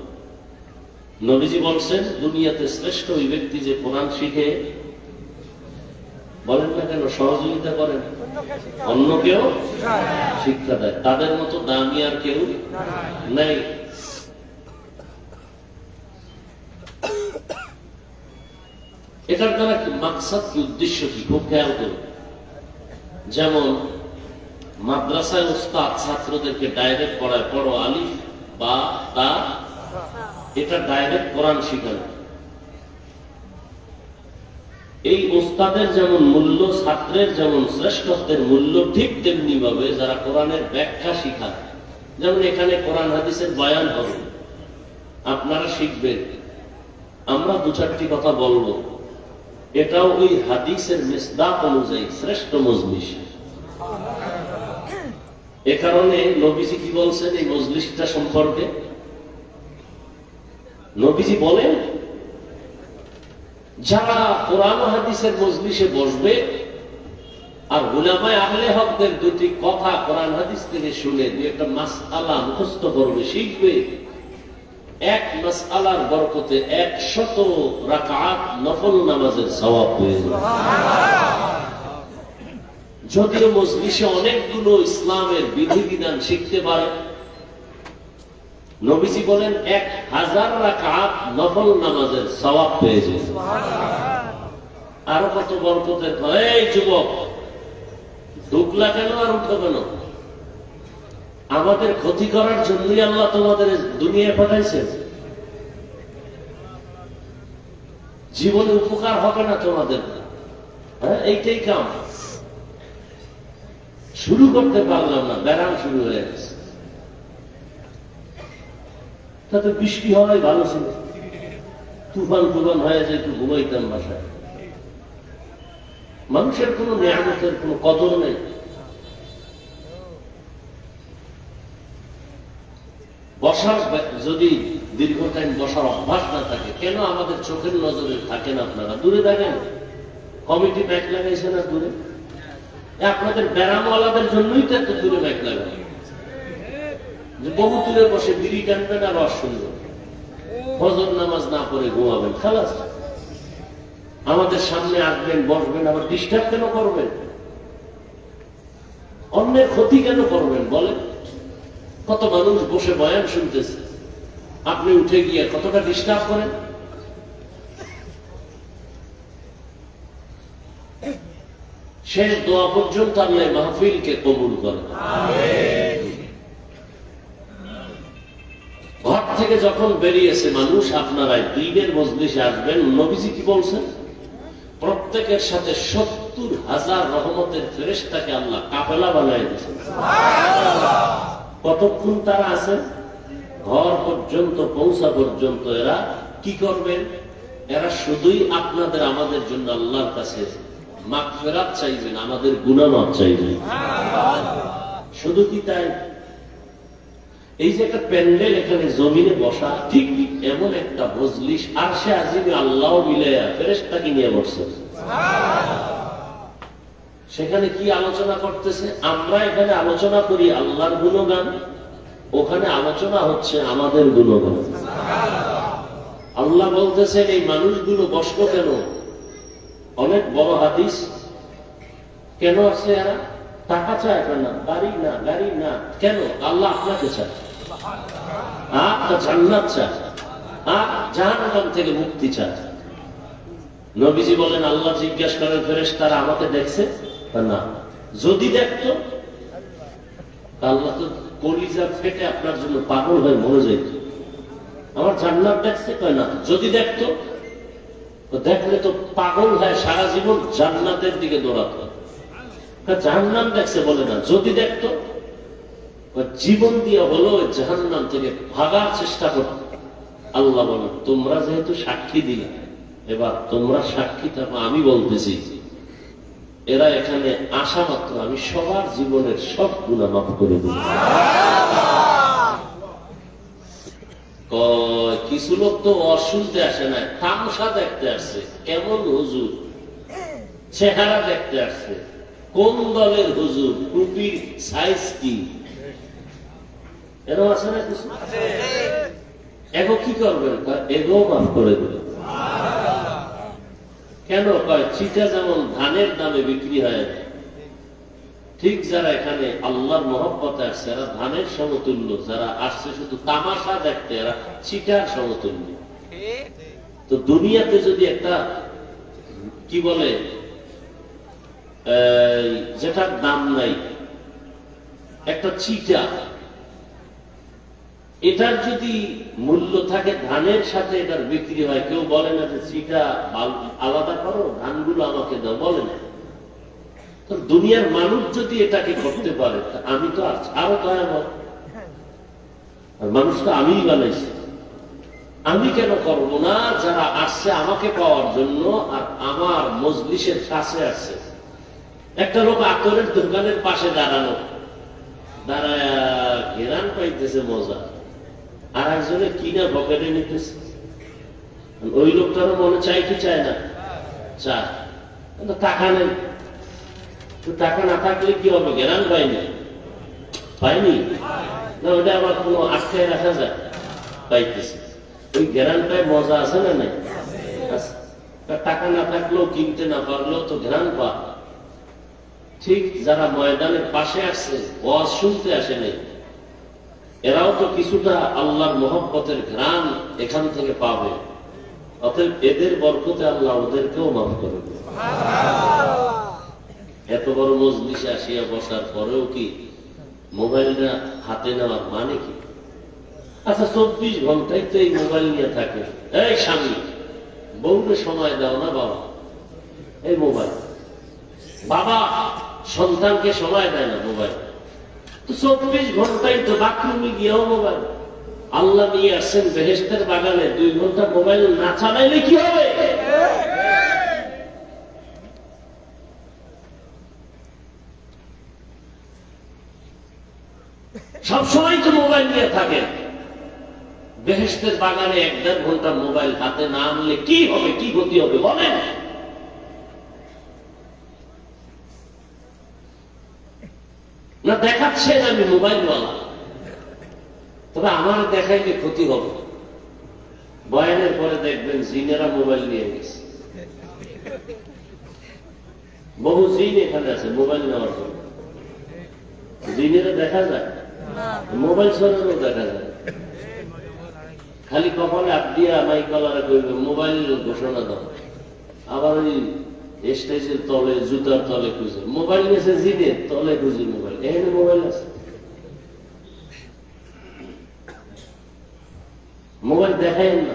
নবীজি বলছেন দুনিয়াতে শ্রেষ্ঠ ওই ব্যক্তি যে কোরআন শিখে, বলেন না কেন, সহযোগিতা করেন, অন্যকেও শিক্ষা দেয়, তাদের মতো দামি আর কেউ নাই। এটার দ্বারা কি মাকসাদ, কি উদ্দেশ্য, কি খুব খেয়াল করুন। যেমন মাদ্রাসায় উস্তাদ ছাত্রদেরকে ডাইরেক্ট পড়ায়, পড়ো আলিফ বা তা, এটা ডাইরেক্ট কোরআন শিখানো। এই উস্তাদের যেমন মূল্য, ছাত্রের যেমন শ্রেষ্ঠত্বের মূল্য, ঠিক তেমনি ভাবে যারা কোরআনের ব্যাখ্যা শিখায়, যেমন এখানে কোরআন হাদিসের বয়ান হবে, আপনারা শিখবেন, আমরা 2-4টি কথা বলবো, এটাও ওই হাদিসের মিসদাক অনুযায়ী শ্রেষ্ঠ মজলিস। এ কারণে নবীজি কি বলছেন এই মজলিসটা সম্পর্কে? নবীজি বলেন যারা কোরআন হাদিসের মজলিসে বসবে আর উলামায়ে আহলে হকদের 2টি কথা কোরআন হাদিস থেকে শুনে 2-একটা মাসআলা মুখস্থ করবে, শিখবে, এক মাসআলার বরকতে 100 রাকাত নফল নামাজের সওয়াব হয়ে যাবে। যদিও মজলিসে অনেকগুলো ইসলামের বিধিবিধান শিখতে পারে, নবীজি বলেন 1000 রাকাত নফল নামাজের সওয়াব পেয়ে যায়। আরো কত বরকতের। এই যুবক, ঢুকলা কেন আর উঠো কেন? আমাদের ক্ষতি করার জন্যই আল্লাহ তোমাদের দুনিয়ায় পাঠাইছেন। জীবনে উপকার হবে না তোমাদের, হ্যাঁ এইটাই কাম। শুরু করতে পারলাম না, ব্যারাম শুরু হয়ে গেছে। তাতে বৃষ্টি হওয়াই ভালো ছিল, তুফান তুফান হয়ে যায়, একটু ঘুমাইতাম বাসায়। মানুষের কোন নিয়ামতের কোন কদর নেই। বসার যদি দীর্ঘ টাইম বসার অভ্যাস না থাকে, কেন আমাদের চোখের নজরে থাকেন? আপনারা দূরে দেখেন, কমিটি ব্যাগ লাগাইছে না দূরে? আপনাদের ব্যারামওয়ালাদের জন্যই তো এত দূরে ব্যাগ লাগাই, যে বহু দূরে বসে বিড়ি টানবেন আর রস শুনবেন, ফজর নামাজ না পড়ে ঘুমাবেন, খালাস। আমাদের সামনে আসবেন, বসবেন, আবার ডিস্টার্ব কেন করবেন? অন্যের ক্ষতি কেন করবেন বলেন? কত মানুষ বসে বয়ান শুনতেছে, আপনি উঠে গিয়ে কতটা ডিস্টার্ব করেন। শেষ দোয়া পর্যন্ত আল্লাহ মাহফিলকে কবুল করেন। ঘর থেকে যখন বেরিয়েছে মানুষ, আপনারা ঈদের মজলিসে আসবেন। নবীজি কি বলছেন? প্রত্যেকের সাথে 70,000 রহমতের ফেরেশতাকে আল্লাহ কাফেলা বানায় দিয়েছেন। কতক্ষণ তারা আছে? ঘর পর্যন্ত পৌঁছা পর্যন্ত এরা কি করবেন? এরা শুধুই আপনাদের আমাদের জন্য আল্লাহর কাছে মাগফিরাত চাইবেন, আমাদের গুনাহ মাফ চাইবেন। শুধু কি তাই? এই যে একটা প্যান্ডেল এখানে জমিনে বসা, ঠিক এমন একটা মজলিস আরশে আজিমে আল্লাহ মিলায়া ফেরেশতাকে নিয়ে বসছে। সেখানে কি আলোচনা করতেছে? আমরা এখানে আলোচনা করি আল্লাহর গুণগান, ওখানে আলোচনা হচ্ছে আমাদের গুণগান। আল্লাহ বলতেছেন এই মানুষগুলো বসলো কেন? অনেক বড় হাদিস। কেন আছে এরা? টাকা চায় না, বাড়ি না, গাড়ি না, কেন? আল্লাহ আপনাকে চায়, জান্নাত চায়, জাহান্নাম থেকে মুক্তি চায়। নবীজি বলেন, আল্লাহ জিজ্ঞাসা করেন ফেরেশতারা আমাকে দেখছে না? যদি দেখতো, আল্লাহ তো কলিজা ফেটে আপনার জন্য পাগল হয়ে মরে যেত। আমার জান্নাত দেখছে কয় না? যদি দেখতো, দেখলে তো পাগল হয় সারা জীবন জান্নাতের দিকে দৌড়াতো। জাহান্নাম দেখছে বলে না, যদি দেখতো জীবন দিয়ে হলো জাহান্নাম থেকে ভাগার চেষ্টা করত। আল্লাহ বলেন, তোমরা যেহেতু সাক্ষী দিলে, এবার তোমরা সাক্ষী থাকো। আমি বলতেছি এরা এখানে আসা মাত্র আমি সবার জীবনের সব গুনাহ মাফ করে দেব। কিছু লোক তো অশুনতে আসে না, তামসা দেখতে আসছে। কেমন হুজুর, চেহারা দেখতে আসছে, কোন দলের হুজুর, টুপির সাইজ কি, এরকম আছে না কিছু? এগো কি করবেন? এগো মাফ করে দেবেন। কেন? কয় চিটা যেমন ধানের দামে বিক্রি হয়, ঠিক যারা এখানে আল্লাহর মহব্বতে আসছে এরা ধানের সমতুল্য, যারা আসছে শুধু তামাশা দেখতে এরা চিটার সমতুল্য। তো দুনিয়াতে যদি একটা কি বলে যেটার দাম নাই, একটা চিটা, এটার যদি মূল্য থাকে ধানের সাথে এটার বিক্রি হয়, কেউ বলে না যে চিটা আলাদা করো, ধানগুলো আমাকে দাও, বলে না। তো দুনিয়ার মানুষ যদি এটাকে করতে পারে, আমি তো আরো দয়াময়। আর মানুষ তো আমিই বানাইছি, আমি কেন করবো না? যারা আসছে আমাকে পাওয়ার জন্য আর আমার মজলিসের কাছে আসছে। একটা লোক আতরের দোকানের পাশে দাঁড়ানো, দাঁড়ায় ঘেরান পাইতেছে মজা, আর একজনে কিনা পকেটে নিতেছে। ওই লোকটারও মনে চাই কি চায় না? চায়। টাকা নেই, টাকা না থাকলে কি হবে? ঘেরান পাইনি, পাইনি না, ওটা আবার কোনো আটকায় রাখা যায়? পাইতেছে। ওই ঘেরানটায় মজা আছে না নাই? টাকা না থাকলেও, কিনতে না পারলেও তো ঘেরান পা। ঠিক যারা ময়দানের পাশে আসছে, ওয়াজ শুনতে আসে নাই, এরাও তো কিছুটা আল্লাহর মহব্বতের ঘ্রাণ এখান থেকে পাবে। অতএব এদের বরকতে আল্লাহ ওদেরকেও মাফ করে দেবে। এত বড় মজলিসে আসিয়া বসার পরেও কি মোবাইলটা হাতে নেওয়ার মানে কি? আচ্ছা 24 ঘন্টায় তো এই মোবাইল নিয়ে থাকে। এই স্বামী, বউকে সময় দাও না বাবা, এই মোবাইল। বাবা সন্তানকে সময় দেয় না, মোবাইল। তো 24 ঘন্টায় তো বাথরুমে গিয়েও মোবাইল। আল্লাহ নিয়ে আসছেন বেহেশতের বাগানে, 2 ঘন্টা মোবাইল না চালাইলে কি হবে? সবসময় তো মোবাইল নিয়ে থাকেন। বেহেশতের বাগানে 1-1.5 ঘন্টা মোবাইল হাতে না আনলে কি হবে, কি ক্ষতি হবে বলেন? না দেখাচ্ছেন আমি মোবাইলওয়ালা, তবে আমার দেখাইলে ক্ষতি হবে। বয়ানের পরে দেখবেন জিনেরা মোবাইল নিয়ে গেছে। বহু জিন এখানে আছে মোবাইল নেওয়ার জন্য। জিনেরা দেখা যায়, মোবাইল ছাড়াও দেখা যায়। খালি কপালে আপ দিয়া মাইকলারে করবে মোবাইল ঘোষণা দাও, আবার ওই স্টেজের তলে জুতার তলে খুঁজে মোবাইল নিয়েছে, জিনের তলে খুঁজে মোবাইল। এখানে মোবাইল আছে, মোবাইল দেখাই না।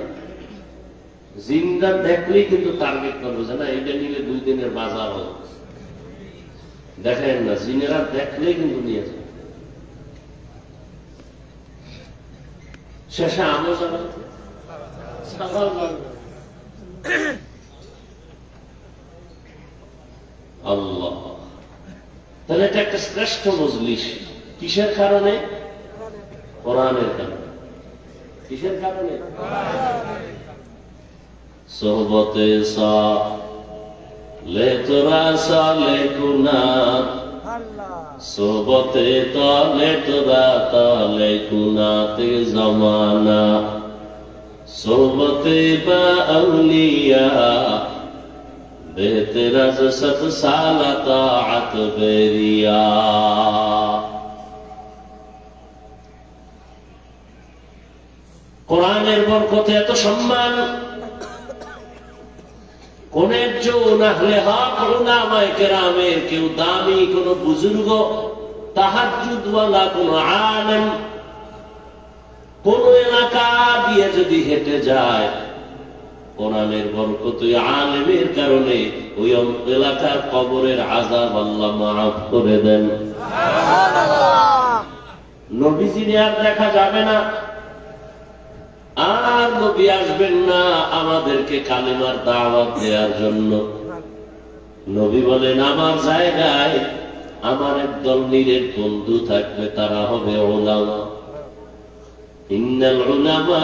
জিনরা দেখলেই কিন্তু টার্গেট করবে যে না এটা নিলে 2 দিনের বাজার হবে। দেখেন না, জিনেরা দেখলেই কিন্তু নিয়ে যাবে। শেষে আমরা যাবে আল্লাহ। তাহলে এটা একটা শ্রেষ্ঠ মজলিস। কিসের কারণে? কোরআনের কারণে। কিসের কারণে? সোহবতে সালে তোরা সালে গুনাহ, সোহবতে তালে তোরা তালে গুনাতে জমানা, সোহবতে বা আউলিয়া বেতেরা জসত সালা তাআত বেরিয়া। কোরআনের বরকতে এত সম্মান। কোন একজন আহলে হক উলামায়ে কেরামের কেউ দামি কোন বুজুর্গ, তাহাজ্জুদওয়ালা কোন আলেম কোন এলাকা দিয়ে যদি হেঁটে যায়, কোরআনের বরকতে আলেমের কারণে ওই এলাকার কবরের আযাব আল্লাহ মাফ করে দেন। সুবহানাল্লাহ। নবীজিকে আর দেখা যাবে না, আর নবী আসবেন না আমাদেরকে কালেমার দাওয়াত দেওয়ার জন্য। নবী বলেন আমার জায়গায় আমার একদল নিরেট বন্ধু থাকবে, তারা হবে উলামা। ইন্নাল উলামা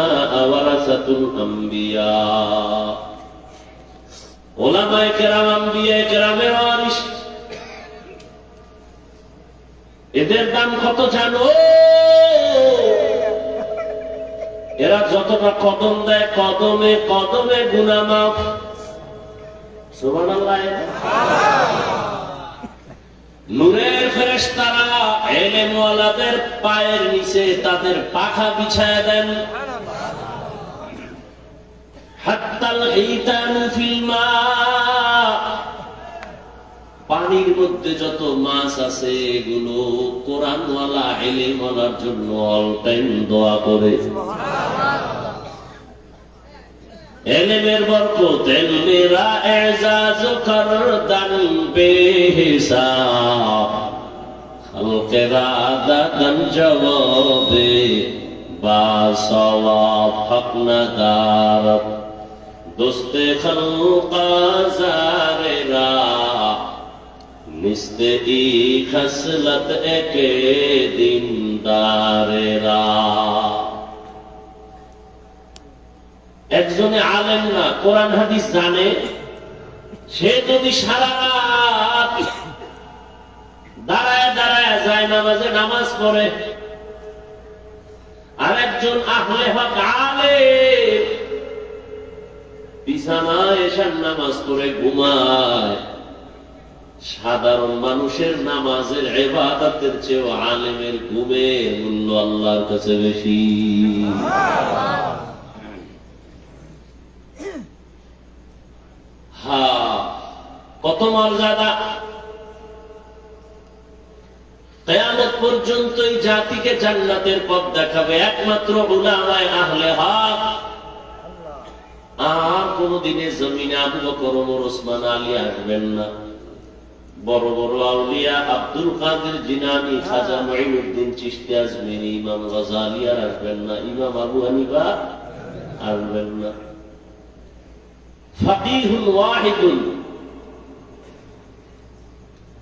ওয়ারাসাতুল আম্বিয়া। উলামায়ে কেরাম আম্বিয়ায়ে কেরামের ওয়ারিস। এদের দাম কত জানো? এরা যতটা কদম দেয়, কদমে কদমে গুনাহ মাফ। সুবহানাল্লাহ। নূরের ফেরেশতারা ইলম ওয়ালাদের পায়ের নিচে তাদের পাখা বিছায়া দেন। হাত্তাল ঈতানু ফিল মা, পানির মধ্যে যত মাছ আছে এগুলো কোরআনওয়ালা ইলমওয়ালার জন্য অল টাইম দোয়া করে। ইলমের বরকত ইলমেরা এজাজ করদান বেহিসাব, খালকেরা দাদান জবাবে বা সওয়াব হকনাদার, দোস্তে খালকা জারেরা নিস্তে ই খসলত একে দিনদারেরা। একজনে আলেম না, কোরআন হাদিস জানে, সে যদি সারা রাত দাঁড়ায় দাঁড়ায় যায় নামাজে নামাজ পড়ে, আর একজন আহলে হক আলেম বিছানায় এশার নামাজ পড়ে ঘুমায়, সাধারণ মানুষের নামাজের ইবাদতের চেয়ে আলেমের ঘুমের মূল্য আল্লাহর কাছে বেশি। কত মর্যাদা! কিয়ামত পর্যন্ত এই জাতিকে জান্নাতের পথ দেখাবে একমাত্র উলামায়ে আহলে হক। আর কোনদিনে জমিনে আবু বকর, ওমর, ওসমান, আলী আসবেন না। বড় বড় আউলিয়া আব্দুল কাদের জিলানী, খাজা মুঈনুদ্দিন চিশতি আজমিরি, ইমাম গাযালী আর আসবেন না। ইমাম আবু হানিফা আসবেন না। ফাকিহুন ওয়াহিদুন,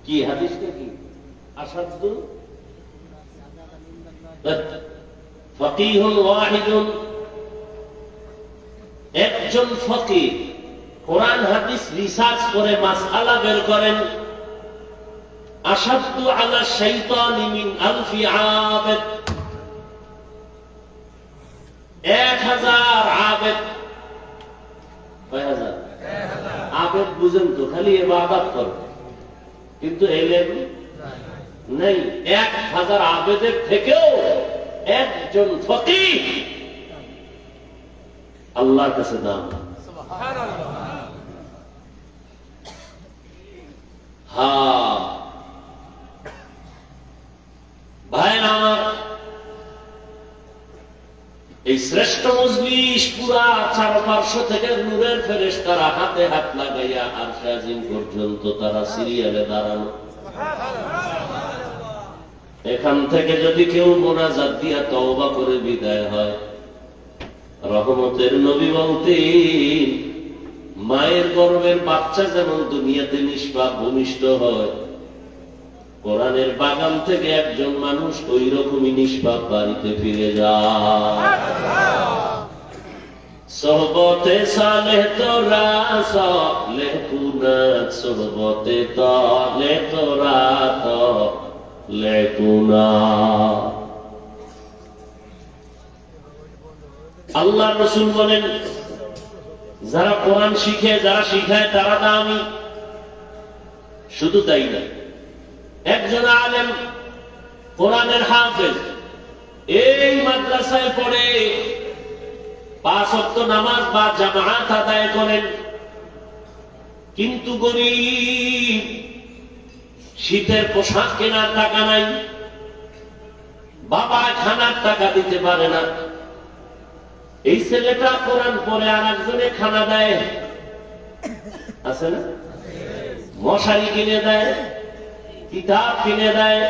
কি হাদিসটা কি? আসাদুল ফাকিহুন ওয়াহিদুন, একজন ফকিহ কোরআন হাদিস রিসার্চ করে মাসআলা বের করেন। আশাদ্দু আলা শাইতানি মিন আলফি আবেদ, 1000 আবেদ। কয় হাজার? আবেদ বুঝেন তো, খালি ইবাদত করে কিন্তু ইলম নেই। 1000 আবেদের থেকেও একজন ফকিহ আল্লাহর কাছে দাম। ভাইরা আমার, এই শ্রেষ্ঠ মজলিস পুরা চারপার্শ্ব থেকে নূরের ফেরেশতারা হাতে হাত লাগাইয়া আরশে আজিম পর্যন্ত তারা সিরিয়ালে দাঁড়ানো। এখান থেকে যদি কেউ মোনাজাত দিয়া তওবা করে বিদায় হয়, রহমতের নবী বলতেন, মায়ের গর্ভের বাচ্চা যেমন দুনিয়াতে নিষ্পাপ ভূমিষ্ঠ হয়, কোরআনের বাগান থেকে একজন মানুষ ওই রকমই নিষ্পাপ বাড়িতে ফিরে যায়। সোহবতে সালেহ তোরা সালেহ কুনাত, সোহবতে তালে তোরা তালে কুনাত। আল্লাহ রাসূল বলেন, যারা কোরআন শিখে, যারা শিখায় তারা দামি। শুধু তাই না, একজন আলেম কোরআনের হাফেজ এই মাদ্রাসায় পড়ে 5 ওয়াক্ত নামাজ বা জামাত আদায় করেন, কিন্তু গরীব, শীতের পোশাক কেনার টাকা নাই, বাবা খানার টাকা দিতে পারে না। এই ছেলেটা কোরআন পড়ে আর একজনে খানা দেয়, আছে না? মশারি কিনে দেয়, কিতাব কিনে দেয়,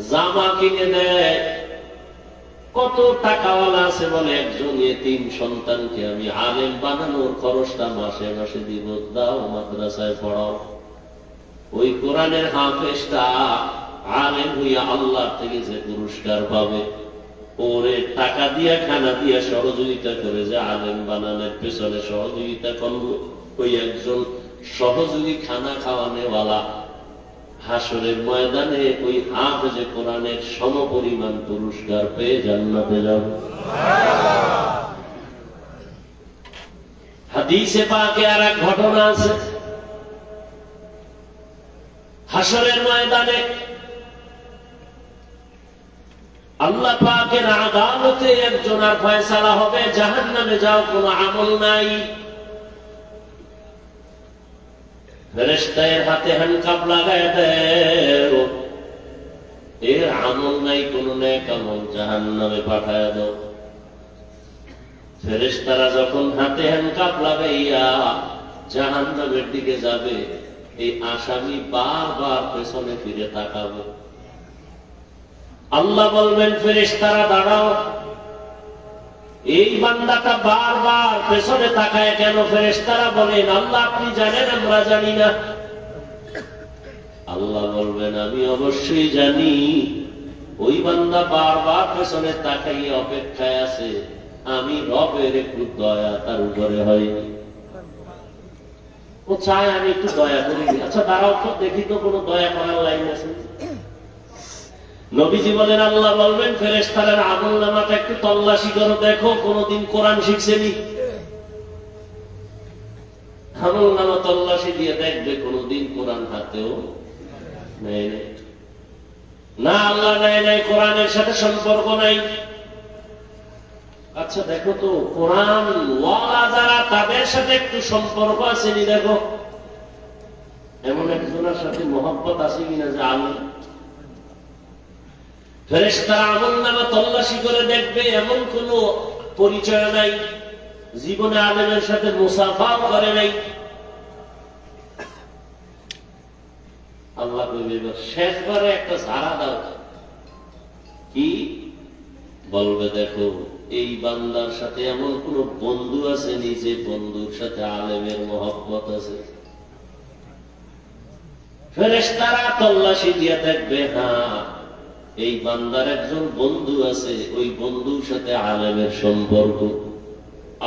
জামা কিনে দেয়। কত টাকাওয়ালা আছে বলে, একজন এতিম সন্তানকে আমি আলেম বানানোর খরচটা মাসে মাসে দিব, দাও মাদ্রাসায় পড়াও। ওই কোরআনের হাফেজটা আলেম হইয়া আল্লাহ থেকে যে পুরস্কার পাবে, ওরে টাকা দিয়া খানা দিয়া সহযোগিতা করে যে আলেম বানানোর পেছনে সহযোগিতা করল, ওই একজন সহযোগী খানা খাওয়ানেওয়ালা হাসরের ময়দানে ওই হাফেজে কোরআনের সমপরিমাণ পুরস্কার পেয়ে জান্নাতে যাবে। হাদিসে পাকে আর এক ঘটনা আছে, হাসরের ময়দানে আল্লাহ পাকের আদালতে একজনের ফয়সালা হবে, জাহান্নামে যাও, কোনো আমল নাই। ফেরেশতার হাতে হ্যান্ডকাপ লাগায় দেয়, এর আমল নাই, কোন নেক আমল, জাহান্নামে পাঠায় দাও। ফেরেশতারা যখন হাতে হ্যান্ডকাপ লাগাইয়া জাহান্নামের দিকে যাবে, এই আসামি বারবার পেছনে ফিরে তাকাবে। আল্লাহ বলবেন, ফেরেশতারা দাঁড়াও, এই বান্দাটা বারবার পেছনে তাকায় কেন? ফেরেশতারা বলেন, আল্লাহ আপনি জানেন, আমরা জানি না। আল্লাহ বলবেন, আমি অবশ্যই জানি। ওই বান্দা বারবার পেছনে তাকাইয়ে অপেক্ষায় আছে, আমি রবের একটু দয়া তার উপরে হয়নি, ও চায় আমি একটু দয়া করি। আচ্ছা দাঁড়াও তো, দেখি তো কোনো দয়া করার লাইন আছে। নবীজি বলেন, আল্লাহ বলবেন, ফেরেশতাদের আমল নামাটা একটু তল্লাশি করো, দেখো কোনদিন কোরআন শিখছেনি। আমল নামা তল্লাশি তল্লাশি দিয়ে দেখবে কোনদিন কোরআন হাতেও নেয় নাই। না, আল্লাহ নেয় নাই, কোরআনের সাথে সম্পর্ক নাই। আচ্ছা দেখো তো, কোরআন ওয়ালা যারা তাদের সাথে একটু সম্পর্ক আছে নি? দেখো এমন একজনের সাথে মহব্বত আছে কিনা যে আলেম। ফেরেশতারা আমলনামা তল্লাশি করে দেখবে, এমন কোন পরিচয় নাই, জীবনে আলেমের সাথে মুসাফাও করে নাই। আল্লাহ কইবে শেষবারে একটা ঝাড়া দাও। কি বলবে? দেখো এই বান্দার সাথে এমন কোন বন্ধু আছে নি যে বন্ধুর সাথে আলেমের মহব্বত আছে? ফেরেশতারা তল্লাশি দিয়ে দেখবে, হ্যাঁ এই বান্দার একজন বন্ধু আছে, ওই বন্ধুর সাথে আলেমের সম্পর্ক।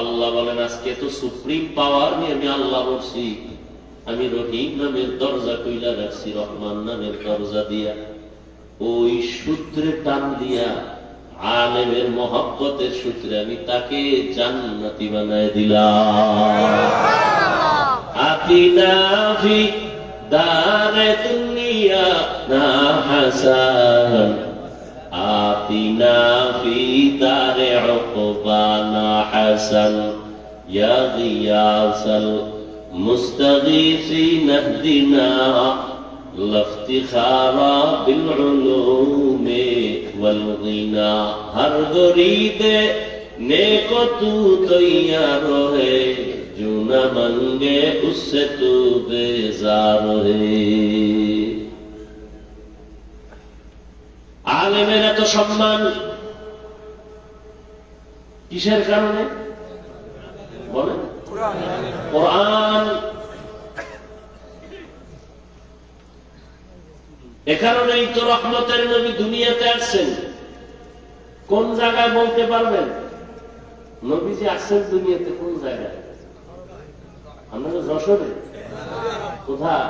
আল্লাহ বলেন আজকে তো সুপ্রিম পাওয়ার নিয়ে আমি আল্লাহ বলছি, আমি রহিম নামের দরজা কইলা রাখছি, রহমান নামের দরজা দিয়া ওই সূত্রে টান দিয়া আলেমের মহব্বতের সূত্রে আমি তাকে জান্নাতি বানায় দিলাম। আতিনা ফি দারে দুনিয়া না হাসান, আতিনা ফি দারে উকবা না হাসান, ইয়া গিয়াসাল মুস্তাগীসিন ইহদিনা লফতিখারা বিল উলুমি ওয়াল গিনা। হর গরিদে নেকো তু তৈয়ার হে, जो न मंगे उससे तू बेजार है। আলেমের এত সম্মান কিসের কারণে বলেন? কোরআন। এ কারণেই তো রহমতের নবী দুনিয়াতে আসছেন। কোন জায়গায় বলতে পারবেন নবীজি আসছেন দুনিয়াতে? কোন জায়গায়? আমরা যশোরে। কোথায়?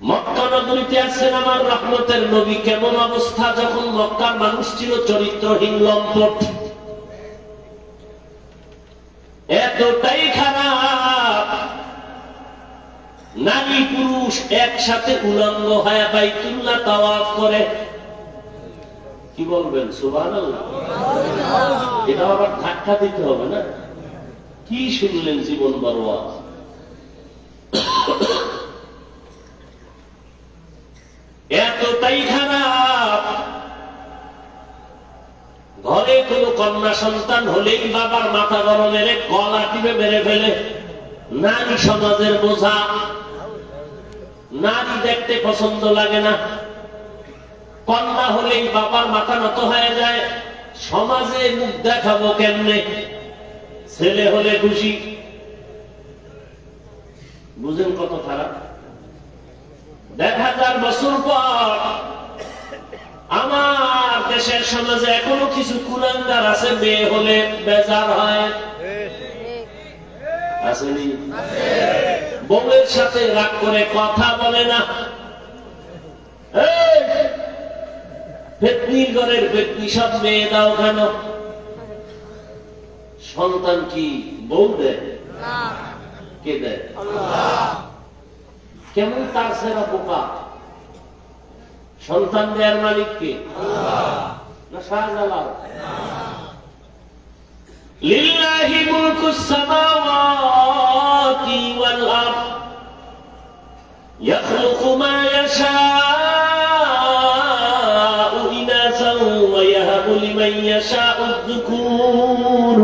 মক্কা নগরীতে আসছেন আমার রহমতের নবী। কেমন অবস্থা যখন মক্কার মানুষ ছিল চরিত্রহীন, লম্পট, এতটাই খারাপ, নারী পুরুষ একসাথে উলঙ্গ হয়ে বাইতুল্লাহ তাওয়াফ করে। কি বলবেন? সুবহানাল্লাহ। এটা আবার ধাক্কা দিতে হবে না? কি শুনলেন জীবন বরবাদ। এতটাই খারাপ, ঘরে কোনো কন্যা সন্তান হলেই বাবার মাথা গরম মেরে গলা টিপে মেরে ফেলে। নারী সমাজের বোঝা, নারী দেখতে পছন্দ লাগে না। কন্যা হলেই বাবার মাথা নত হয়ে যায়, সমাজে মুখ দেখাবো কেমনে। ছেলে হলে খুশি। বুঝেন কত খারাপ। 1000 বছর পর আমার দেশের সমাজে এখনো কিছু কুলাঙ্গার আছে, মেয়ে হলে বেজার হয়। আসেনি? বউয়ের সাথে রাগ করে কথা বলে না। পেতনির ঘরের পেতনি সব মেয়ে দাও কেন? সন্তান কি বউ দেয়? কে দেয়? কেমন তার সেরা বোকা? সন্তান দেয়ার মালিক কে? না শাহজালাল? লিল্লাহি মুলকুস সামাওয়াতি ওয়াল আরদ ইয়াখলুকু মা ইয়াশাউ ইনাসান ওয়া ইয়াহাবু লিমান ইয়াশাউ আয-যুকুর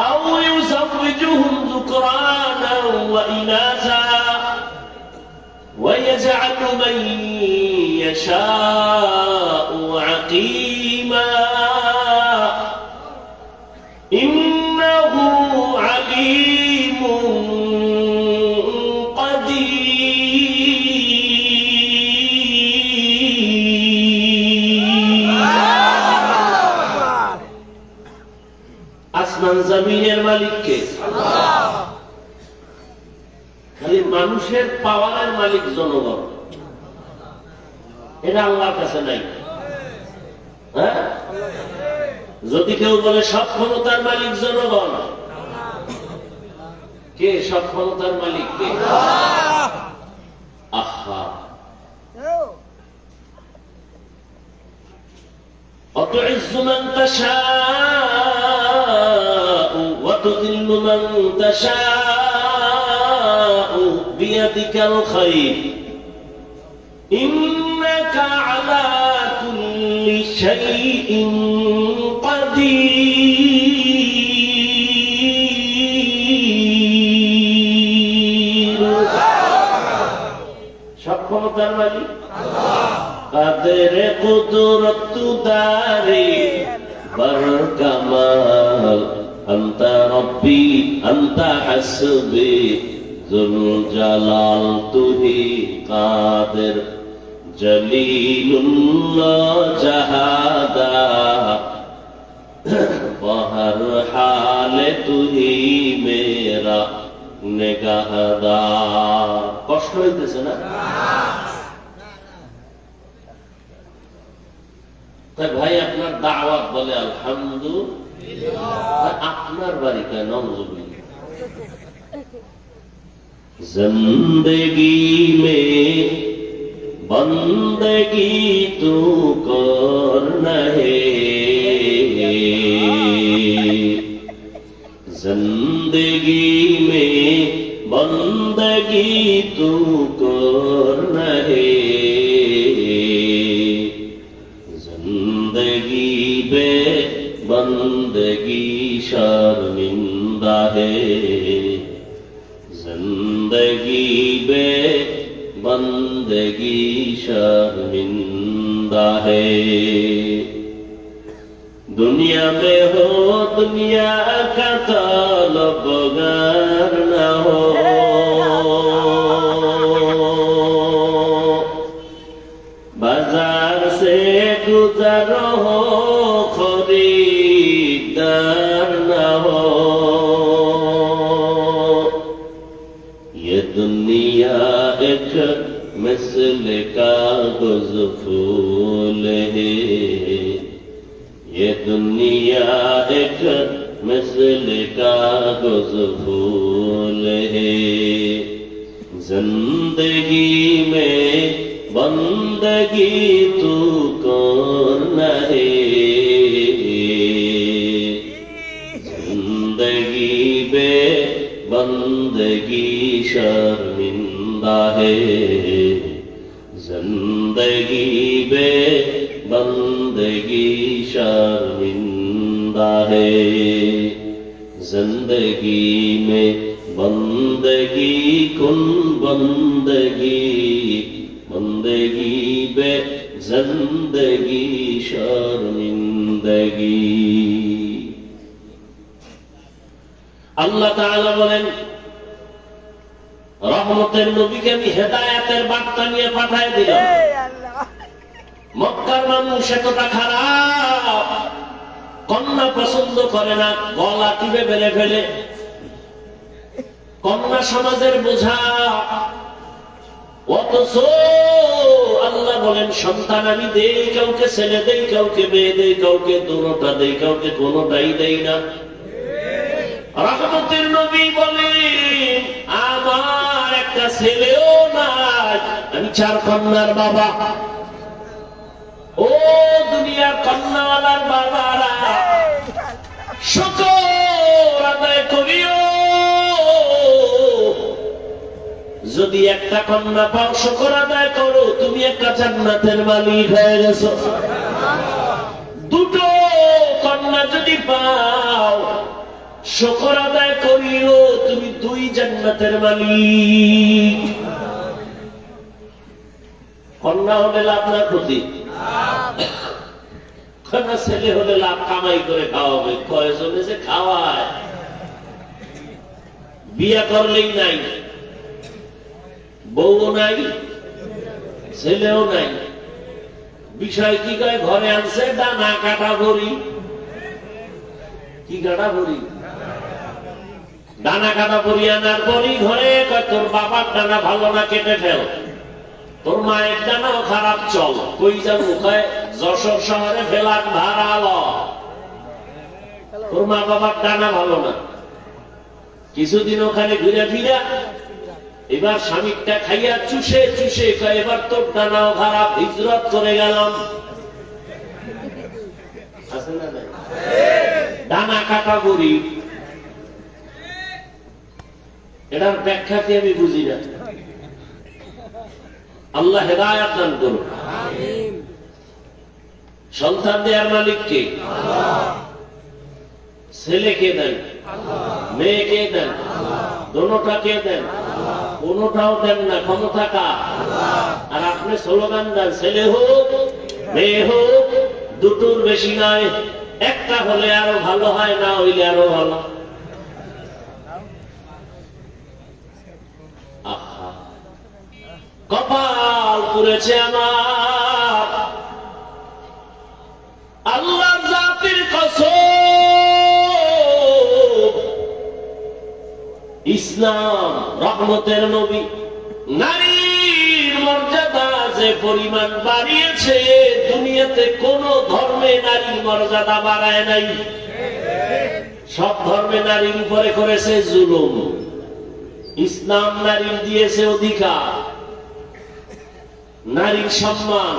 আও ইউযাওwijuhum যুকরানান ওয়া ইনাসা ويجعل من يشاء عقيما إنه عليم قدير আসমান জমিনের মালিক কে? আল্লাহ। খালি মানুষের পাওয়ারের মালিক জনগণ, এটা আল্লাহর কাছে নাই। হ্যাঁ, যদি কেউ বলে সব ক্ষমতার মালিক জনগণ, কে সব ক্ষমতার মালিক? কে? আহা, وتعز من تشاء وتذل من تشاء بيدك الخير إنك على كل شيء قدير সব ক্ষমতার মালিক قادر قدرت داري بركمال أنت ربي أنت حسبي ذو الجلال تهي قادر جليل الله جهادا بہر حال تهي میرا نگہدار কষ্ট হইতেছে না? তাই ভাই আপনার দাওয়াত বলে আলহামদুলিল্লাহ, আপনার বাড়ি কেন? নওজুবিল্লাহ। जिंदगी में बंदगी तू करना है, जिंदगी में बंदगी तू करना है, जिंदगी बे बंदगी शर्मिंदा है, जिंदगी बे बंदगी शर्मिंदा है। दुनिया में हो दुनिया का तलबगार न हो, बाजार से गुजर हो खरीदार न हो, ये दुनिया एक मिसल कागज फूल है, ये दुनिया एक मिसल कागज फूल है, जिंदगी में बंदगी तू करना है, जिंदगी में बंदगी शर्मिंदा है, जिंदगी में बंदगी शर्मिंदा है, जिंदगी में बंदगी कुन बंदगी, बंदगी बे जिंदगी शर्मिंदगी। আল্লাহ তাআলা বলেন, রহমতের নবীকে আমি হেদায়েতের বার্তা নিয়ে পাঠিয়ে দিলাম। মক্কার মানুষ এতটা খারাপ, কন্যা পছন্দ করে না, গলা টিপে মেরে ফেলে, কন্যা সমাজের বোঝা। অথচ আল্লাহ বলেন, সন্তান আমি দেই, কাউকে ছেলে দেই, কাউকে মেয়ে দেই, কাউকে দুটোটা দেই, কাউকে কোনোটাই দেই না। রহমতের নবী বলেন, আমার একটা ছেলেও নাই, আমি 4 কন্যার বাবা। ও দুনিয়ার কন্যাওয়ালার বাবারা, শুকর আদায় করিও। যদি একটা কন্যা পাও, শুকর আদায় করো, তুমি একটা জান্নাতের মালিক হয়ে গেছো। 2 কন্যা যদি পাও, শুকর আদায় করিও, তুমি 2 জান্নাতের মালিক। কন্যা হলে লাভ না ক্ষতি? কন্যা ছেলে হলে লাভ, কামাই করে খাওয়াবে। কয়জনে যে খাওয়ায়, বিয়া করলেই নাই, বউ নাই, ছেলেও নাই। বিষয় কি কয়, ঘরে আনছে ডানা কাটা ভরি। কি কাটা ভরি? ডানা কাটা ভরি আনার পরই ঘরে কয়, তোর বাবার ডানা ভালো না, কেটে ফেল। তোর মায়ের ডানাও খারাপ, চল। কই যাবো? কয় যশোর শহরে ফেলার ভাড়া ল। তোর মা বাবার ডানা ভালো না, কিছুদিন ওখানে ঘুরে ফিরা এবার স্বামীরটা খাইয়া চুষে চুষে কয় এবার তোর ডানাও খারাপ, হিজরত করে গেলাম। আছে না নাই? ডানা কাটা গরিব, এটার ব্যাখ্যা কি আমি বুঝি না। আল্লাহ হেদায়েত দান করুন। সন্তান দেওয়ার মালিক কে? ছেলে কে দেন? মেয়ে কে দেন? দোনোটা কে দেন? কোনোটাও দেন না, ক্ষমতা কার? আর আপনি স্লোগান দেন ছেলে হোক মেয়ে হোক, দুটোর বেশি নয়, একটা হলে আরো ভালো হয়, না হইলে আরো ভালো। আহা, কপাল পুড়েছে আমার, আল্লাহর জাতির কসম। ইসলাম রহমতের নবী, নারীর মর্যাদা যে পরিমাণ বাড়িয়েছে, দুনিয়াতে কোন ধর্মে নারীর মর্যাদা বাড়ায় নাই। সব ধর্মে নারীর উপরে করেছে জুলুম, ইসলাম নারীর দিয়েছে অধিকার, নারীর সম্মান।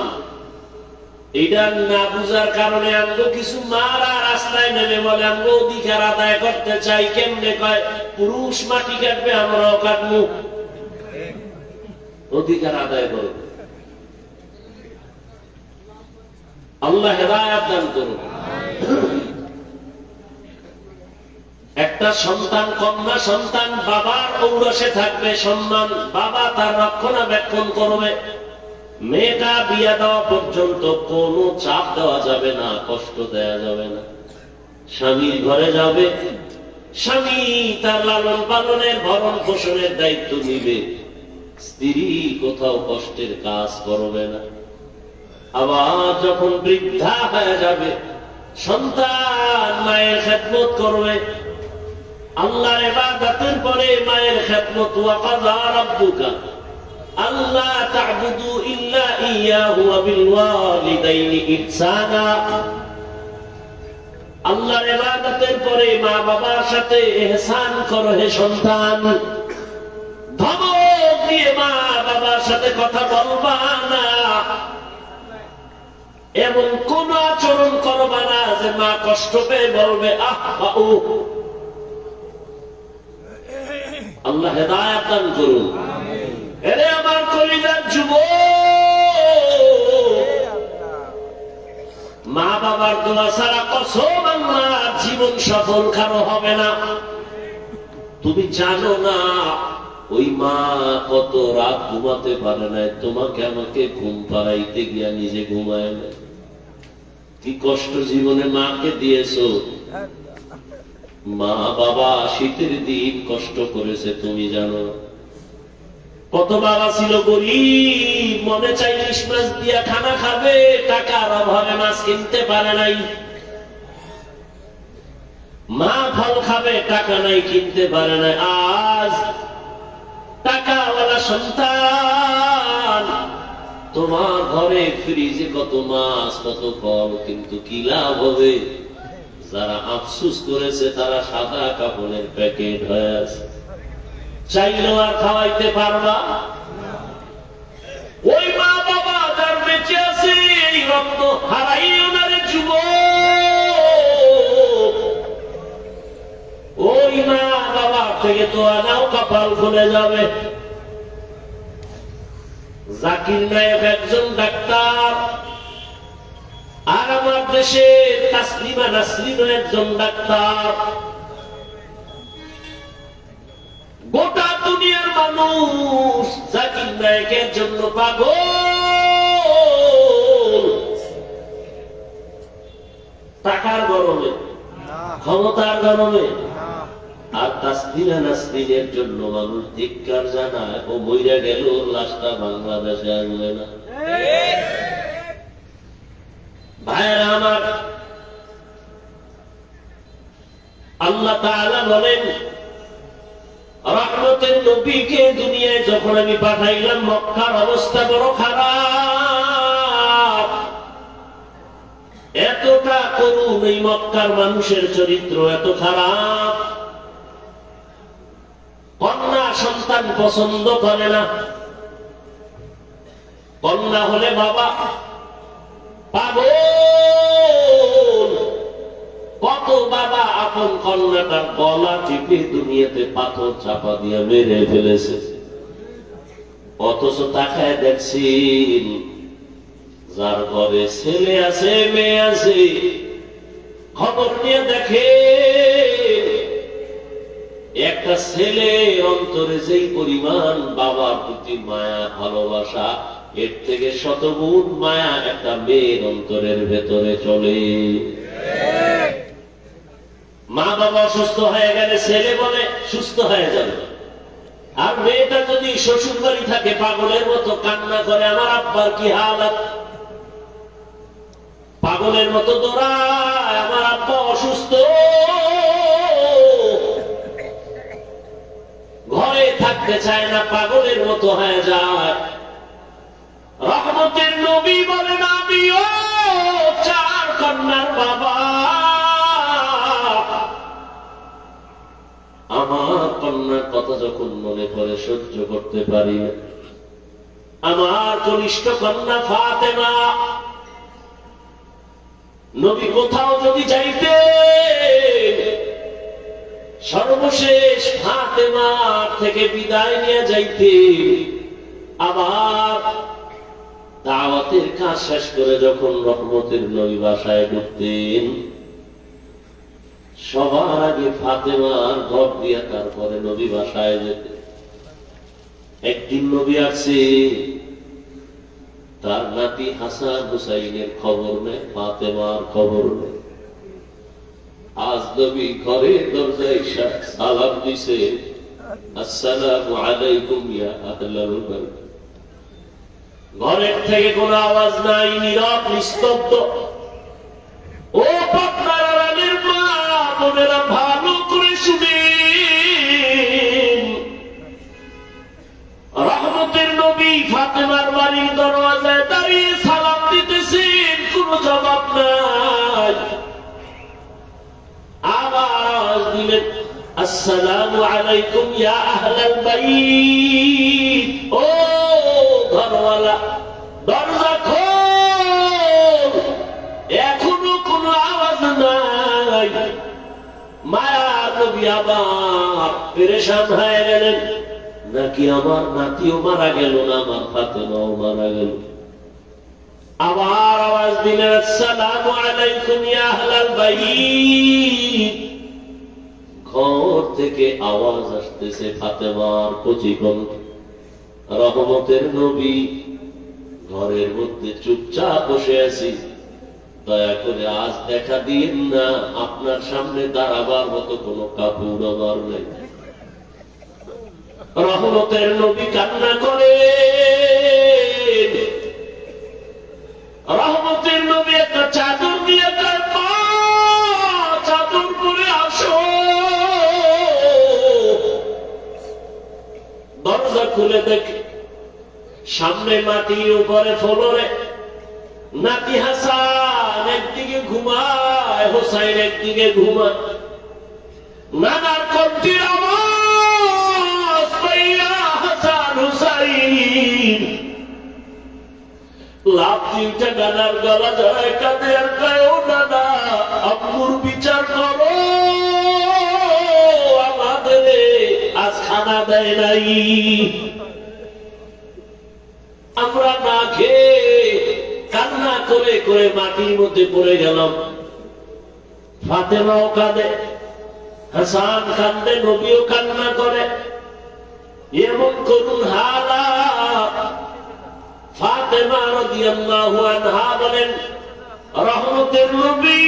এটা না বুঝার কারণে আমরা কিছু মারা রাস্তায় নেমে বলে আমরা অধিকার আদায় করতে চাই। কেমনে কয়? পুরুষ মাটি কাটবে, আমরাও কাটবো, অধিকার আদায় করব। আল্লাহ হেদায়েত দান করুন। একটা সন্তান, কন্যা সন্তান বাবার ঔরসে থাকবে, সম্মান, বাবা তার রক্ষণাবেক্ষণ করবে। মেয়েটা বিয়ে দেওয়া পর্যন্ত কোনো চাপ দেওয়া যাবে না, কষ্ট দেওয়া যাবে না। স্বামীর ঘরে যাবে, স্বামী তার লালন পালনের ভরণ পোষণের দায়িত্ব নিবে, স্ত্রী কোথাও কষ্টের কাজ করবে না। আবার যখন বৃদ্ধা হয়ে যাবে, সন্তান মায়ের খেদমত করবে। আল্লাহর ইবাদতের পরে মায়ের খেদমত। ওয়া কাযা রাব্বুকা আল্লা তা'বুদু ইল্লা ইয়্যাহু ওয়া বিল ওয়ালিদাইনি ইহসানা। আল্লাহর ইবাদতের পরে মা বাবার সাথে ইহসান করো হে সন্তান। ধমক দিয়ে মা বাবার সাথে কথা বলবা না, এমন কোন আচরণ করবা না যে মা কষ্ট পেয়ে বলবে আহ বাউ। আল্লাহ হেদায়েত দান করুন। এরে আমার কলিজার যুবক, মা বাবার দোয়া ছাড়া কসম আল্লাহ জীবন সফল কারো হবে না। তুমি জানো না ওই মা কত রাত ঘুমাতে পারে না, তোমাকে আমাকে ঘুম পাড়াইতে গিয়া নিজে ঘুমায় না। কি কষ্ট জীবনে মাকে দিয়েছো। মা বাবা শীতের দিন কষ্ট করেছে, তুমি জানো। কত বাবা ছিল গরিব, মনে চাই ইলিশ মাছ দিয়া খানা খাবে, টাকার অভাবে মাছ কিনতে পারে নাই। মা ফল খাবে, টাকা নাই, কিনতে পারে নাই। আজ টাকাওয়ালা সন্তান, তোমার ঘরে ফ্রিজে কত মাছ কত ফল, কিন্তু কি লাভ হবে? যারা আফসুস করেছে তারা সাদা কাপড়ের প্যাকেট হয়ে আছে, চাইলেও আর খাওয়াইতে পারবা। ওই মা বাবা যার বেঁচে আছে, এই রত্ন হারাইও না রে যুবক। ওই মা বাবা থেকে তো আনাও কপাল খুলে যাবে। জাকির নায়েক একজন ডাক্তার, আর আমার দেশে তাসলিমা নাসরিন একজন ডাক্তার। গোটা দুনিয়ার মানুষ জাকির নায়েকের জন্য পাগল। টাকার গরমে, ক্ষমতার গরমে। আর তাসলিমা নাসরিনের জন্য মানুষ ধিক্কার জানায়। ও মইরা গেল, লাশটা বাংলাদেশে আসবে না। ভাইরা আমার, আল্লাহ তাআলা বলেন রহমতের নবীকে দুনিয়ায় যখন আমি পাঠাইলাম, মক্কার অবস্থা বড় খারাপ। এতটা করুণ এই মক্কার মানুষের চরিত্র এত খারাপ। সন্তান পছন্দ করে না। কন্যা হলে বাবা পাগল। কত বাবা আপন কন্যাটার গলা টিপে দুনিয়াতে পাথর চাপা দিয়ে মেরে ফেলেছে, অথচ তাকায় দেখছেন যার ঘরে ছেলে আছে মেয়ে আছে, খবর নিয়ে দেখে একটা ছেলের অন্তরে যেই পরিমাণ বাবার প্রতি মায়া ভালোবাসা, এর থেকে শতগুণ মায়া একটা মেয়ের অন্তরের ভেতরে চলে। মা বাবা অসুস্থ হয়ে গেলে ছেলে বলে সুস্থ হয়ে যাবে, আর মেয়েটা যদি শ্বশুর বাড়ি থাকে পাগলের মতো কান্না করে, আমার আব্বার কি হালাত, পাগলের মতো দৌড়ায়, আমার আব্বা অসুস্থ, ঘরে থাকতে চায় না, পাগলের মতো হয়ে যায়। রহমতের নবী বলেন আমিও চার কন্যার বাবা, আমার কন্যার কথা যখন মনে পড়ে সহ্য করতে পারি না। আমার কনিষ্ঠ কন্যা ফাতেমা, নবী কোথাও যদি যাইতে সর্বশেষ ফাতেমার থেকে বিদায় নিয়ে যাইতে, আবার দাওয়াতের কাজ শেষ করে যখন রহমতের নবী বাসায় ঢুকতেন, সবার আগে ফাতেমার ঘর দিয়ে তারপরে নবী বাসায় যেতে। একদিন নবী আসছে, তার নাতি হাসান হুসাইনের খবর নেই, ফাতেমার খবর নেই। আজ নবী ঘরের দরজায় সালাম দিছে, আসসালামু আলাইকুম ইয়া আহলাল বাইত। ঘরের থেকে কোন আওয়াজ নাই, নীরব নিস্তব্ধ। ও পাপনার আড়ালের মা বোনেরা ভালো করে শুনেন, রহমতের নবী ফাতেমার বাড়ির দরওয়াজায় দাঁড়িয়ে সালাম দিতেছেন, কোন জবাব নাই। আওয়াজ দিলেন, আসসালামু আলাইকুম ইয়া আহলাল বাইত। ও ঘরওয়ালা, দরজা খোল। এখনো কোনো আওয়াজ নাই। মায়া নবী আবার পেরেশান হয়ে গেলেন, নাকি আমার নাতিও মারা গেল না, আমার ফাতেমাও মারা গেল। আবার আওয়াজ দিলেন, আসসালামু আলাইকুম ইয়া আহলাল বাইত। ঘর থেকে আওয়াজ আসতেছে ফাতেমার কচি কণ্ঠ। রহমতের নবী, ঘরের মধ্যে চুপচাপ বসে আছি, দয়া করে আজ দেখা দিন না, আপনার সামনে দাঁড়াবার মতো কোনো কাপড় আমার নেই। রহমতের নবী কান্না করে, রহমতের নবী একটা চাদর দিয়ে তার মা, চাদর পরে আসো। দরজা খুলে দেখে সামনে মাটির উপরে ফ্লোরে নাতি হাসান একদিকে ঘুমায়, হোসাইন একদিকে ঘুমায়। নানার কণ্ঠের আওয়াজ পাইয়া হাসান হুসাইন লাভ দিনটা নানার গলা জড়ায় কাঁদে আর কয়, ও নানা, আম্মুর বিচার করো, আমাদের আজ খানা দেয় নাই, আমরা না খেয়ে কান্না করে করে মাটির মধ্যে পড়ে গেলাম। ফাতেমাও কাঁদে, হাসান কান্দে, নবীও কান্না করে। এমন করুন হালাত। ফাতেমা রাদিয়াল্লাহু আনহা বলেন, রহমতের নবী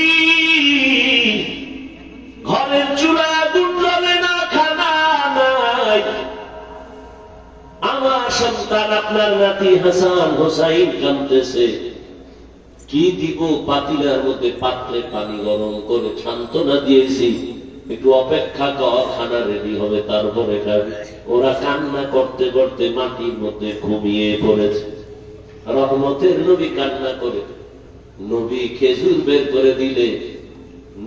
ঘরের চুলায় আগুন জ্বলে না, খানা নাই। আমার সন্তান আপনার নাতি হাসান হোসাইন কাঁদতেছে, কি দিব? পাতিলার মধ্যে পাত্রে পানি গরম করে সান্ত্বনা দিয়েছি, একটু অপেক্ষা কর, খানা রেডি হবে তারপরে খাবে। ওরা কান্না করতে করতে মাটির মধ্যে ঘুমিয়ে পড়েছে। রহমতের নবী কান্না করে, নবী খেজুর বের করে দিলে,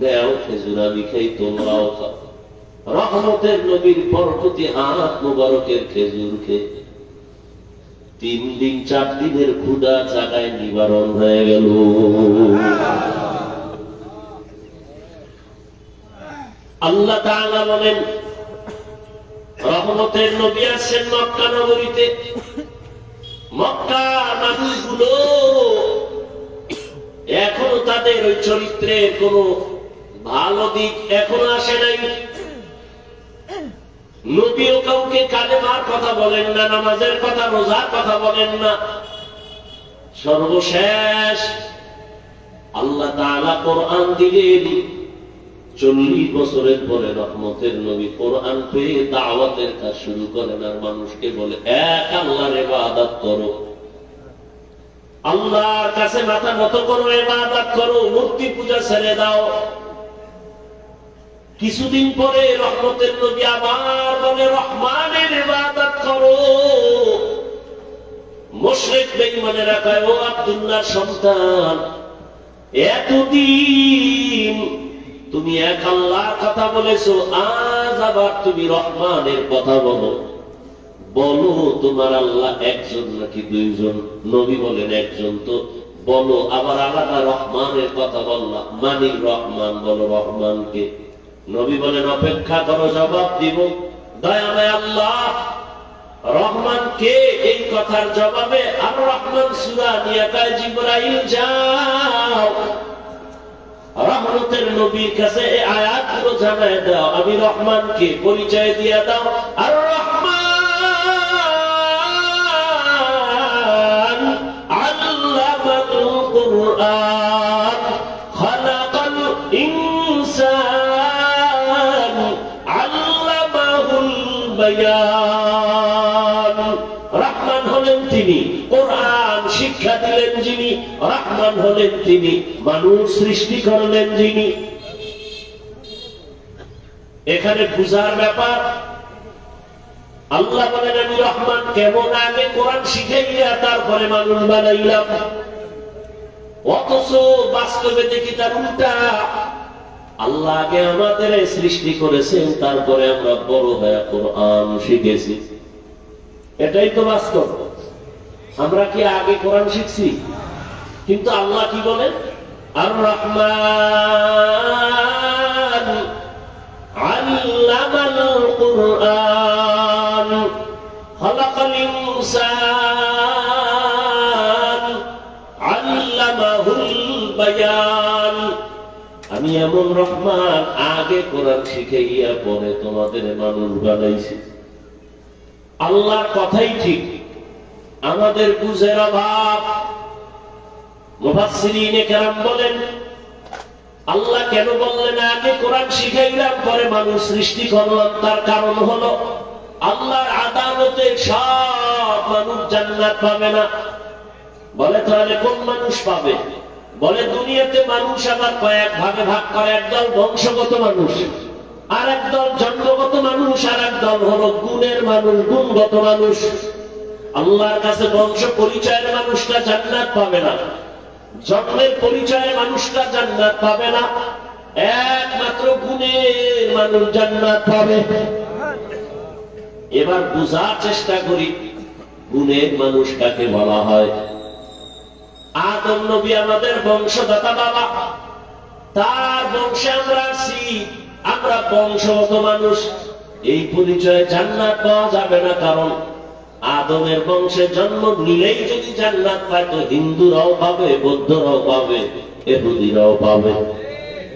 নেও খেজুর আমি খাই, তোমরাও খাও। রহমতের নবীর বরকতি হাত মুবারকের খেজুর খেয়ে 3 দিন 4 দিনের ক্ষুধা জাগায় নিবারণ হয়ে গেল। আল্লাহ তাআলা বলেন, রহমতের নবী আসছেন মক্কা নগরীতে। মক্কার মানুষগুলো এখনো তাদের ওই চরিত্রের কোন ভালো দিক এখনো আসে নাই। নবীও কাউকে কালেমার কথা বলেন না, নামাজের কথা, রোজার কথা বলেন না। সর্বশেষ আল্লাহ তাআলা কোরআন দিলেন। 40 বছরের পরে রহমতের নবী কোরআন পেয়ে দাওয়াতের কাজ শুরু করেন, আর মানুষকে বলে এক আল্লাহর ইবাদত করো, আল্লাহর কাছে মাথা নত করো, ইবাদত করো, মূর্তি পূজা ছেড়ে দাও। কিছুদিন পরে রহমতের নবী আবার বলে রহমানের ইবাদত করো। মুশরিক বেঈমানেরা কয়, ও আব্দুল্লাহর সন্তান, এতদিন তুমি এক আল্লাহর কথা বলেছো, আজ আবার তুমি রহমানের কথা বলো। বলো তোমার আল্লাহ একজন নাকি 2 জন? নবী বলেন একজন। তো বলো আবার আলাদা রহমানের কথা বললা, মানিক রহমান, বলো রহমানকে। নবী বলেন অপেক্ষা করো, জবাব দিব। দয়াময় আল্লাহ রহমান কে? এই কথার জবাবে আর রহমান সূরা নিয়ে কয়, জিবরাইল যাও রহমতের নবীর কাছে এই আয়াতগুলো জানায় দাও, আমি রহমানকে পরিচয় দিয়ে দাও। আর রহমান আল্লামাল কুরআন খালাকাল ইনসান আল্লামাহুল বায়ান। রহমান হলেন তিনি, কোরআন শিক্ষা দিলেন যিনি। রহমান হলেন তিনি, মানুষ সৃষ্টি করলেন যিনি। এখানে বুঝার ব্যাপার। আল্লাহ বলেন আমি রহমান, কেমন? আগে কোরআন শিখাইয়া তারপরে মানুষ বানাইলাম। অথচ বাস্তবে দেখি তার উল্টা। আল্লাহ আগে আমাদের সৃষ্টি করেছেন, তারপরে আমরা বড় হয়ে কোরআন শিখেছি। এটাই তো বাস্তব। আমরা কি আগে কোরআন শিখছি? কিন্তু আল্লাহ কি বলেন? আর রহমান আল্লামাল কুরআন খালাকাল ইনসান আল্লামাহুল বায়ান। আমি এমন রহমান, আগে কোরআন শিখাইয়া পরে তোমাদের মানুষ বানাইছি। আল্লাহর কথাই ঠিক, আমাদের বুঝের অভাব। মুফাসসিরিনে কেরাম বলেন, আল্লাহ কেন বললেন আগে কোরআন শিখাইলাম পরে মানুষ সৃষ্টি করলাম? তার কারণ হলো আল্লাহর আদালতে সব মানুষ জান্নাত পাবে না। বলে তাহলে কোন মানুষ পাবে? বলে দুনিয়াতে মানুষ আবার কয়েক ভাগে ভাগ করে। একদল বংশগত মানুষ, আর একদল জন্মগত মানুষ, আর একদল হলো গুণের মানুষ, গুণগত মানুষ। আল্লাহর কাছে বংশ পরিচয়ের মানুষটা জান্নাত পাবে না, জন্মের পরিচয়ের মানুষটা জান্নাত পাবে না, একমাত্র গুণের মানুষ জান্নাত পাবে। এবার বুঝার চেষ্টা করি গুণের মানুষ কাকে বলা হয়। আদম নবী আমাদের বংশদাতা বাবা, তার বংশে আমরা আছি, আমরা বংশগত মানুষ। এই পরিচয়ে জান্নাত পাওয়া যাবে না, কারণ আদমের বংশে জন্ম নিলেই যদি জান্নাত পায় তো হিন্দুরাও পাবে, বৌদ্ধরাও পাবে, ইহুদিরাও পাবে।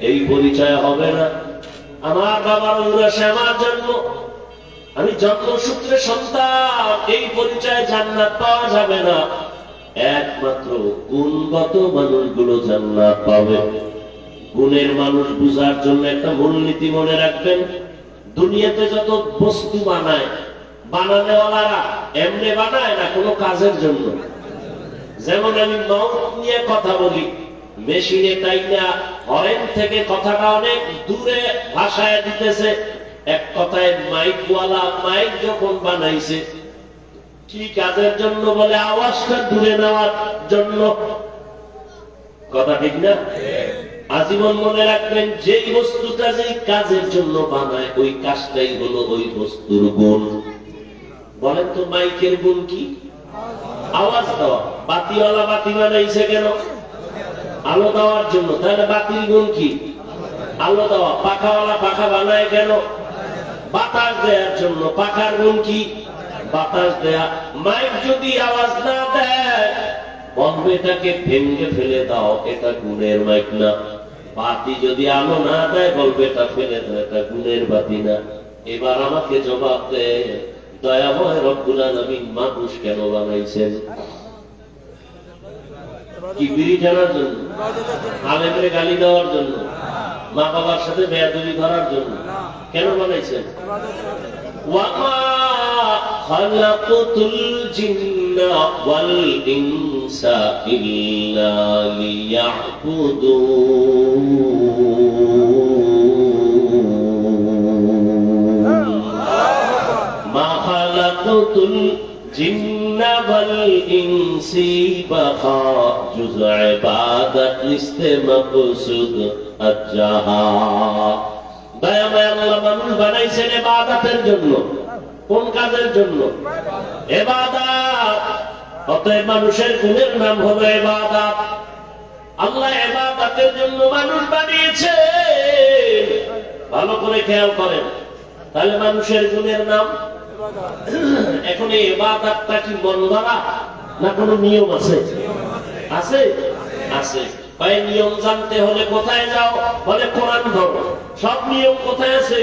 এই পরিচয় হবে না। আমার বাবার ঔরসে আমার জন্ম, আমি জন্মসূত্রে সন্তান, এই পরিচয়ে জান্নাত পাওয়া যাবে না। একমাত্র গুণগত মানুষগুলো জান্নাত পাবে। গুণের মানুষ বুঝার জন্য একটা মূলনীতি মনে রাখবেন। দুনিয়াতে যত বস্তু বানায়, বানানোওয়ালারা এমনি বানায় না, কোনো কাজের জন্য। যেমন আমি মাউথ নিয়ে কথা বলি, মেশিনে তাই না হরেন থেকে কথাটা অনেক দূরে ভাষায় দিতেছে। এক কথায় মাইকওয়ালা মাইক যখন বানাইছে, কি কাজের জন্য? বলে আওয়াজটা দূরে নেওয়ার জন্য। কথা ঠিক না? আজীবন মনে রাখবেন, যেই বস্তুটা যেই কাজের জন্য বানায় ওই কাজটাই হলো ওই বস্তুর গুণ। বলেন তো মাইকের গুণ কি? আওয়াজ দেওয়া। বাতিওয়ালা বাতি বানাইছে কেন? আলো দেওয়ার জন্য। তাহলে বাতির গুণ কি? আলো দেওয়া। পাখাওয়ালা পাখা বানায় কেন? বাতাস দেওয়ার জন্য। পাখার গুণ কি? বাতাস দেয়া। মাইক যদি আওয়াজ না দেয় বলবে এটাকে ভেঙে ফেলে দাও, এটা গুণের মাইক না। বাতি যদি আলো না দেয় বলবে এটা ফেলে দাও, এটা গুণের বাতি না। এবার আমাকে জবাব দেয়, দয়াময় রব্বুল আলামিন মানুষ কেন বানাইছেন? কি বিড়ি টানার জন্য? আলেমরে গালি দেওয়ার জন্য? মা বাবার সাথে বেয়াদবি করার জন্য? কেন বানাইছেন? ওয়ামা খালাকুতুল জিন্না ওয়াল ইনসা ইল্লা লিয়াবুদুন। মা খালাকুতুল জিন্না ওয়াল ইনসি বাখা জুজ ইবাদত ইসতে মাকসুদ আজ্জাহা। দয়াময় আল্লাহ মানুষ বানাইছেন ইবাদতের জন্য। কোন কাজের জন্য? ইবাদত। অতএব মানুষের গুণের নাম হলো ইবাদত। আল্লাহ ইবাদতের জন্য মানুষ বানিয়েছে। ভালো করে খেয়াল করেন, তাহলে মানুষের গুণের নাম। এখন এই ইবাদতটা কি মন গড়া না কোনো নিয়ম আছে? আছে, আছে। ভাই নিয়ম জানতে হলে কোথায় যাও? বলে কোরআন ধরো। সব নিয়ম কোথায় আছে?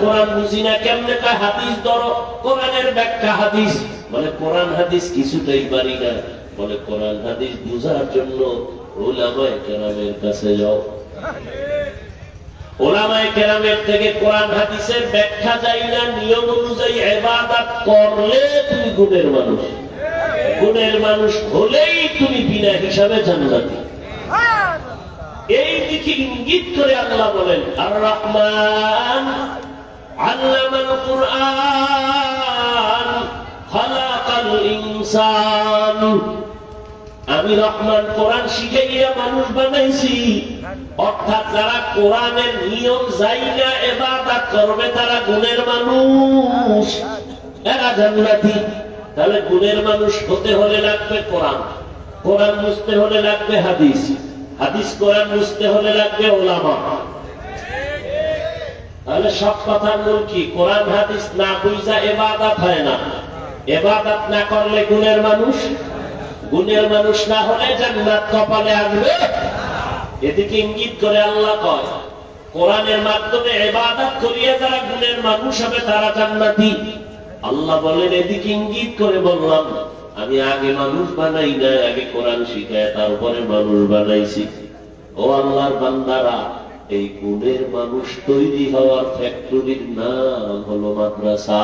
কোরআন বুঝি না, কেমনে কয় হাদিস ধরো। কোরআনের ব্যাখ্যা হাদিস। বলে কোরআন হাদিস কিছুটাই পারি না। বলে কোরআন হাদিস বুঝার জন্য উলামায়ে কেরামের কাছে যাও। উলামায়ে কেরামের থেকে কোরআন হাদিসের ব্যাখ্যা যাই না, নিয়ম অনুযায়ী ইবাদত করলে তুমি গুণের মানুষ। গুণের মানুষ হলেই তুমি বিনা হিসাবে জান্নাতি। এই দিকে ইঙ্গিত করে আল্লাহ বলেন, আর রহমান আল্লামাল কুরআন খালাকাল ইনসান। আমি রহমান কোরআন শিখাইয়া মানুষ বানাইছি। অর্থাৎ যারা কোরআনের নিয়ম জাইনা ইবাদত করবে তারা গুণের মানুষ, এরা জান্নাতি। তাহলে গুণের মানুষ হতে হলে লাগবে কোরআন, কোরআন বুঝতে হলে লাগবে হাদিস, হাদিস কোরআন বুঝতে হলে লাগবে ওলামা। তাহলে সব কথার মূল কি? কোরআন হাদিস না বুঝা ইবাদত হয় না। ইবাদত না করলে গুণের মানুষ, গুণের মানুষ না হলে জান্নাত কপালে আসবে। এদিকে ইঙ্গিত করে আল্লাহ কয়, কোরআনের মাধ্যমে ইবাদত করিয়া যারা গুণের মানুষ হবে তারা জান্নাতি। আল্লাহ বলেন, এদিকে ইঙ্গিত করে বললাম আমি আগে মানুষ বানাই না, আগে কোরআন শিখায় তারপরে মানুষ বানাইছি। ও আল্লাহর বান্দারা, এই গুণের মানুষ তৈরি হওয়ার ফ্যাক্টরির নাম হলো মাদ্রাসা।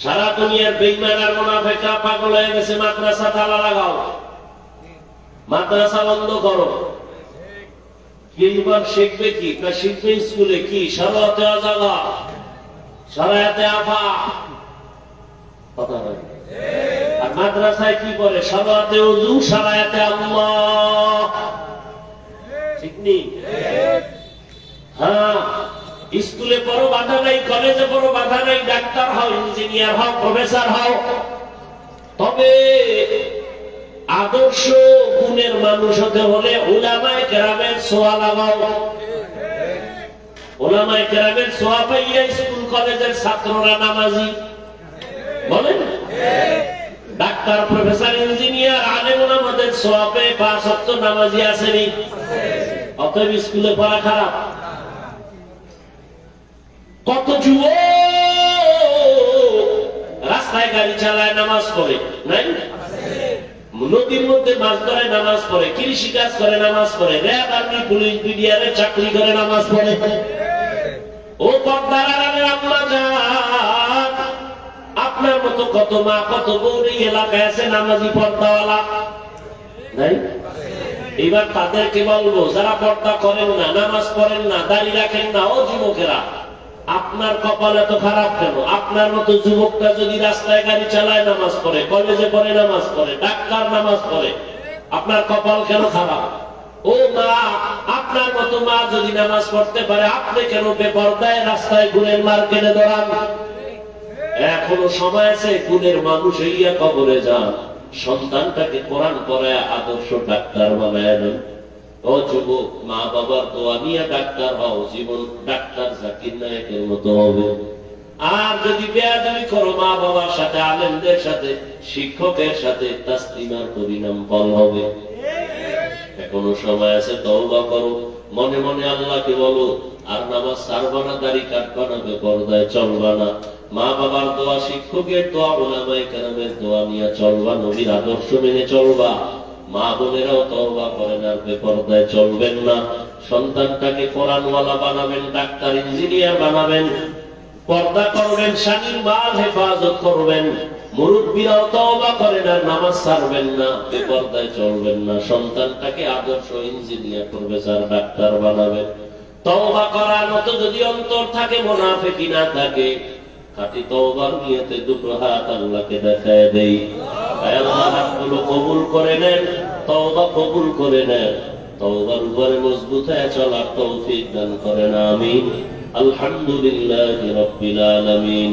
সারা দুনিয়ার বেঈমান আর মুনাফিকরা পাগল হয়ে গেছে, মাদ্রাসা তালা লাগাও, মাদ্রাসা বন্ধ করো। কিবার শিখবে কি? শিখবে স্কুলে কি? শরআতে আযালা, শরআতে আফা, কথা হয়। আর মাদ্রাসায় কি করে? শরআতে ওযু, শরআতে আল্লাহ। ঠিক নেই? হ্যাঁ, স্কুলে বড় বাধা নাই, কলেজে বড় বাধা নাই, ডাক্তার হও, ইঞ্জিনিয়ার হও, প্রফেসর হও। তবে আদর্শ গুণের মানুষ হতে হলে উলামায়ে কেরামের ছোঁয়া লাগাও। উলামায়ে কেরামের ছোঁয়া পাইয়া স্কুল কলেজের ছাত্ররা নামাজি। বলেন, ডাক্তার, প্রফেসর, ইঞ্জিনিয়ার, আলেম ওলামাদের ছোঁয়া পেয়ে ৫ ওয়াক্ত নামাজি আসেনি। অতএব স্কুলে পড়া খারাপ। কত যুবক রাস্তায় গাড়ি চালায়, নামাজ পড়ে নাই? নদীর মধ্যে মাছ ধরে নামাজ পড়ে, কৃষি কাজ করে নামাজ পড়ে, র্যাব, আর্মি, পুলিশ, বিডিআরে চাকরি করে নামাজ পড়ে। ও পর্দার আড়ালের আম্মা জান, আপনার মতো কত মা, কত বোন এই এলাকায় আছে নামাজি পর্দাওয়ালা নাই? এবার তাদেরকে বলবো, যারা পর্দা করেন না, নামাজ পড়েন না, দাড়ি রাখেন না, ও যুবকেরা, আপনার কপাল এত খারাপ কেন? আপনার মতো যুবকটা যদি রাস্তায় গাড়ি চালায় নামাজ পড়ে, কলেজে পড়ে নামাজ পড়ে, ডাক্তার নামাজ পড়ে, আপনার কপাল কেন খারাপ? ও মা, আপনার মতো মা যদি নামাজ পড়তে পারে, আপনি কেন বেপরদায় রাস্তায় গুণের মার্কেটে দৌড়ান? এখনো সময় আছে, গুণের মানুষ হইয়া কবরে যান, সন্তানটাকে কোরআন পড়ায় আদর্শ ডাক্তার বানায় দেন। ও যুবক, মা বাবার দোয়া নিয়ে ডাক্তার হও, জীবন ডাক্তার জাকির নায়েকের মতো হবে। আর যদি বেয়াদবি করো মা বাবার সাথে, আলেমদের সাথে, শিক্ষকের সাথে, তাসলিমার পরিণাম ফল হবে। এখনো সময় আছে, তওবা করো, মনে মনে আল্লাহকে বলো, আর নামাজ ছাড়বা না, দাড়ি কাটবা না, বেপরদায় চলবা না, মা বাবার দোয়া, শিক্ষকের দোয়া, উলামায়ে কেরামের দোয়া নিয়ে চলবা, নবীর আদর্শ মেনে চলবা। মা বোনেরাও তওবা করেন, আর বেপরদায় চলবেন না। সন্তানটাকে কোরআনওয়ালা বানাবেন, ডাক্তার ইঞ্জিনিয়ার বানাবেন, পর্দা করবেন, স্বামীর মাল হেফাজত করবেন। মুরব্বীরাও তওবা করেন, আর নামাজ ছাড়বেন না, বেপরদায় চলবেন না। সন্তানটাকে আদর্শ ইঞ্জিনিয়ার করবে, যার ডাক্তার বানাবেন। তওবা করার মতো যদি অন্তর থাকে, মুনাফিকি না থাকে, খাঁটি তওবার নিয়তে দুটো হাত আল্লাহকে দেখায় দেই। আল্লাহ হাতগুলো কবুল করে নেন, তওবা কবুল করে নেন, তওবার উপরে মজবুত হয়ে চলার তৌফিক দান করেন। আমিন। আলহামদুলিল্লাহি রাব্বিল আলামিন।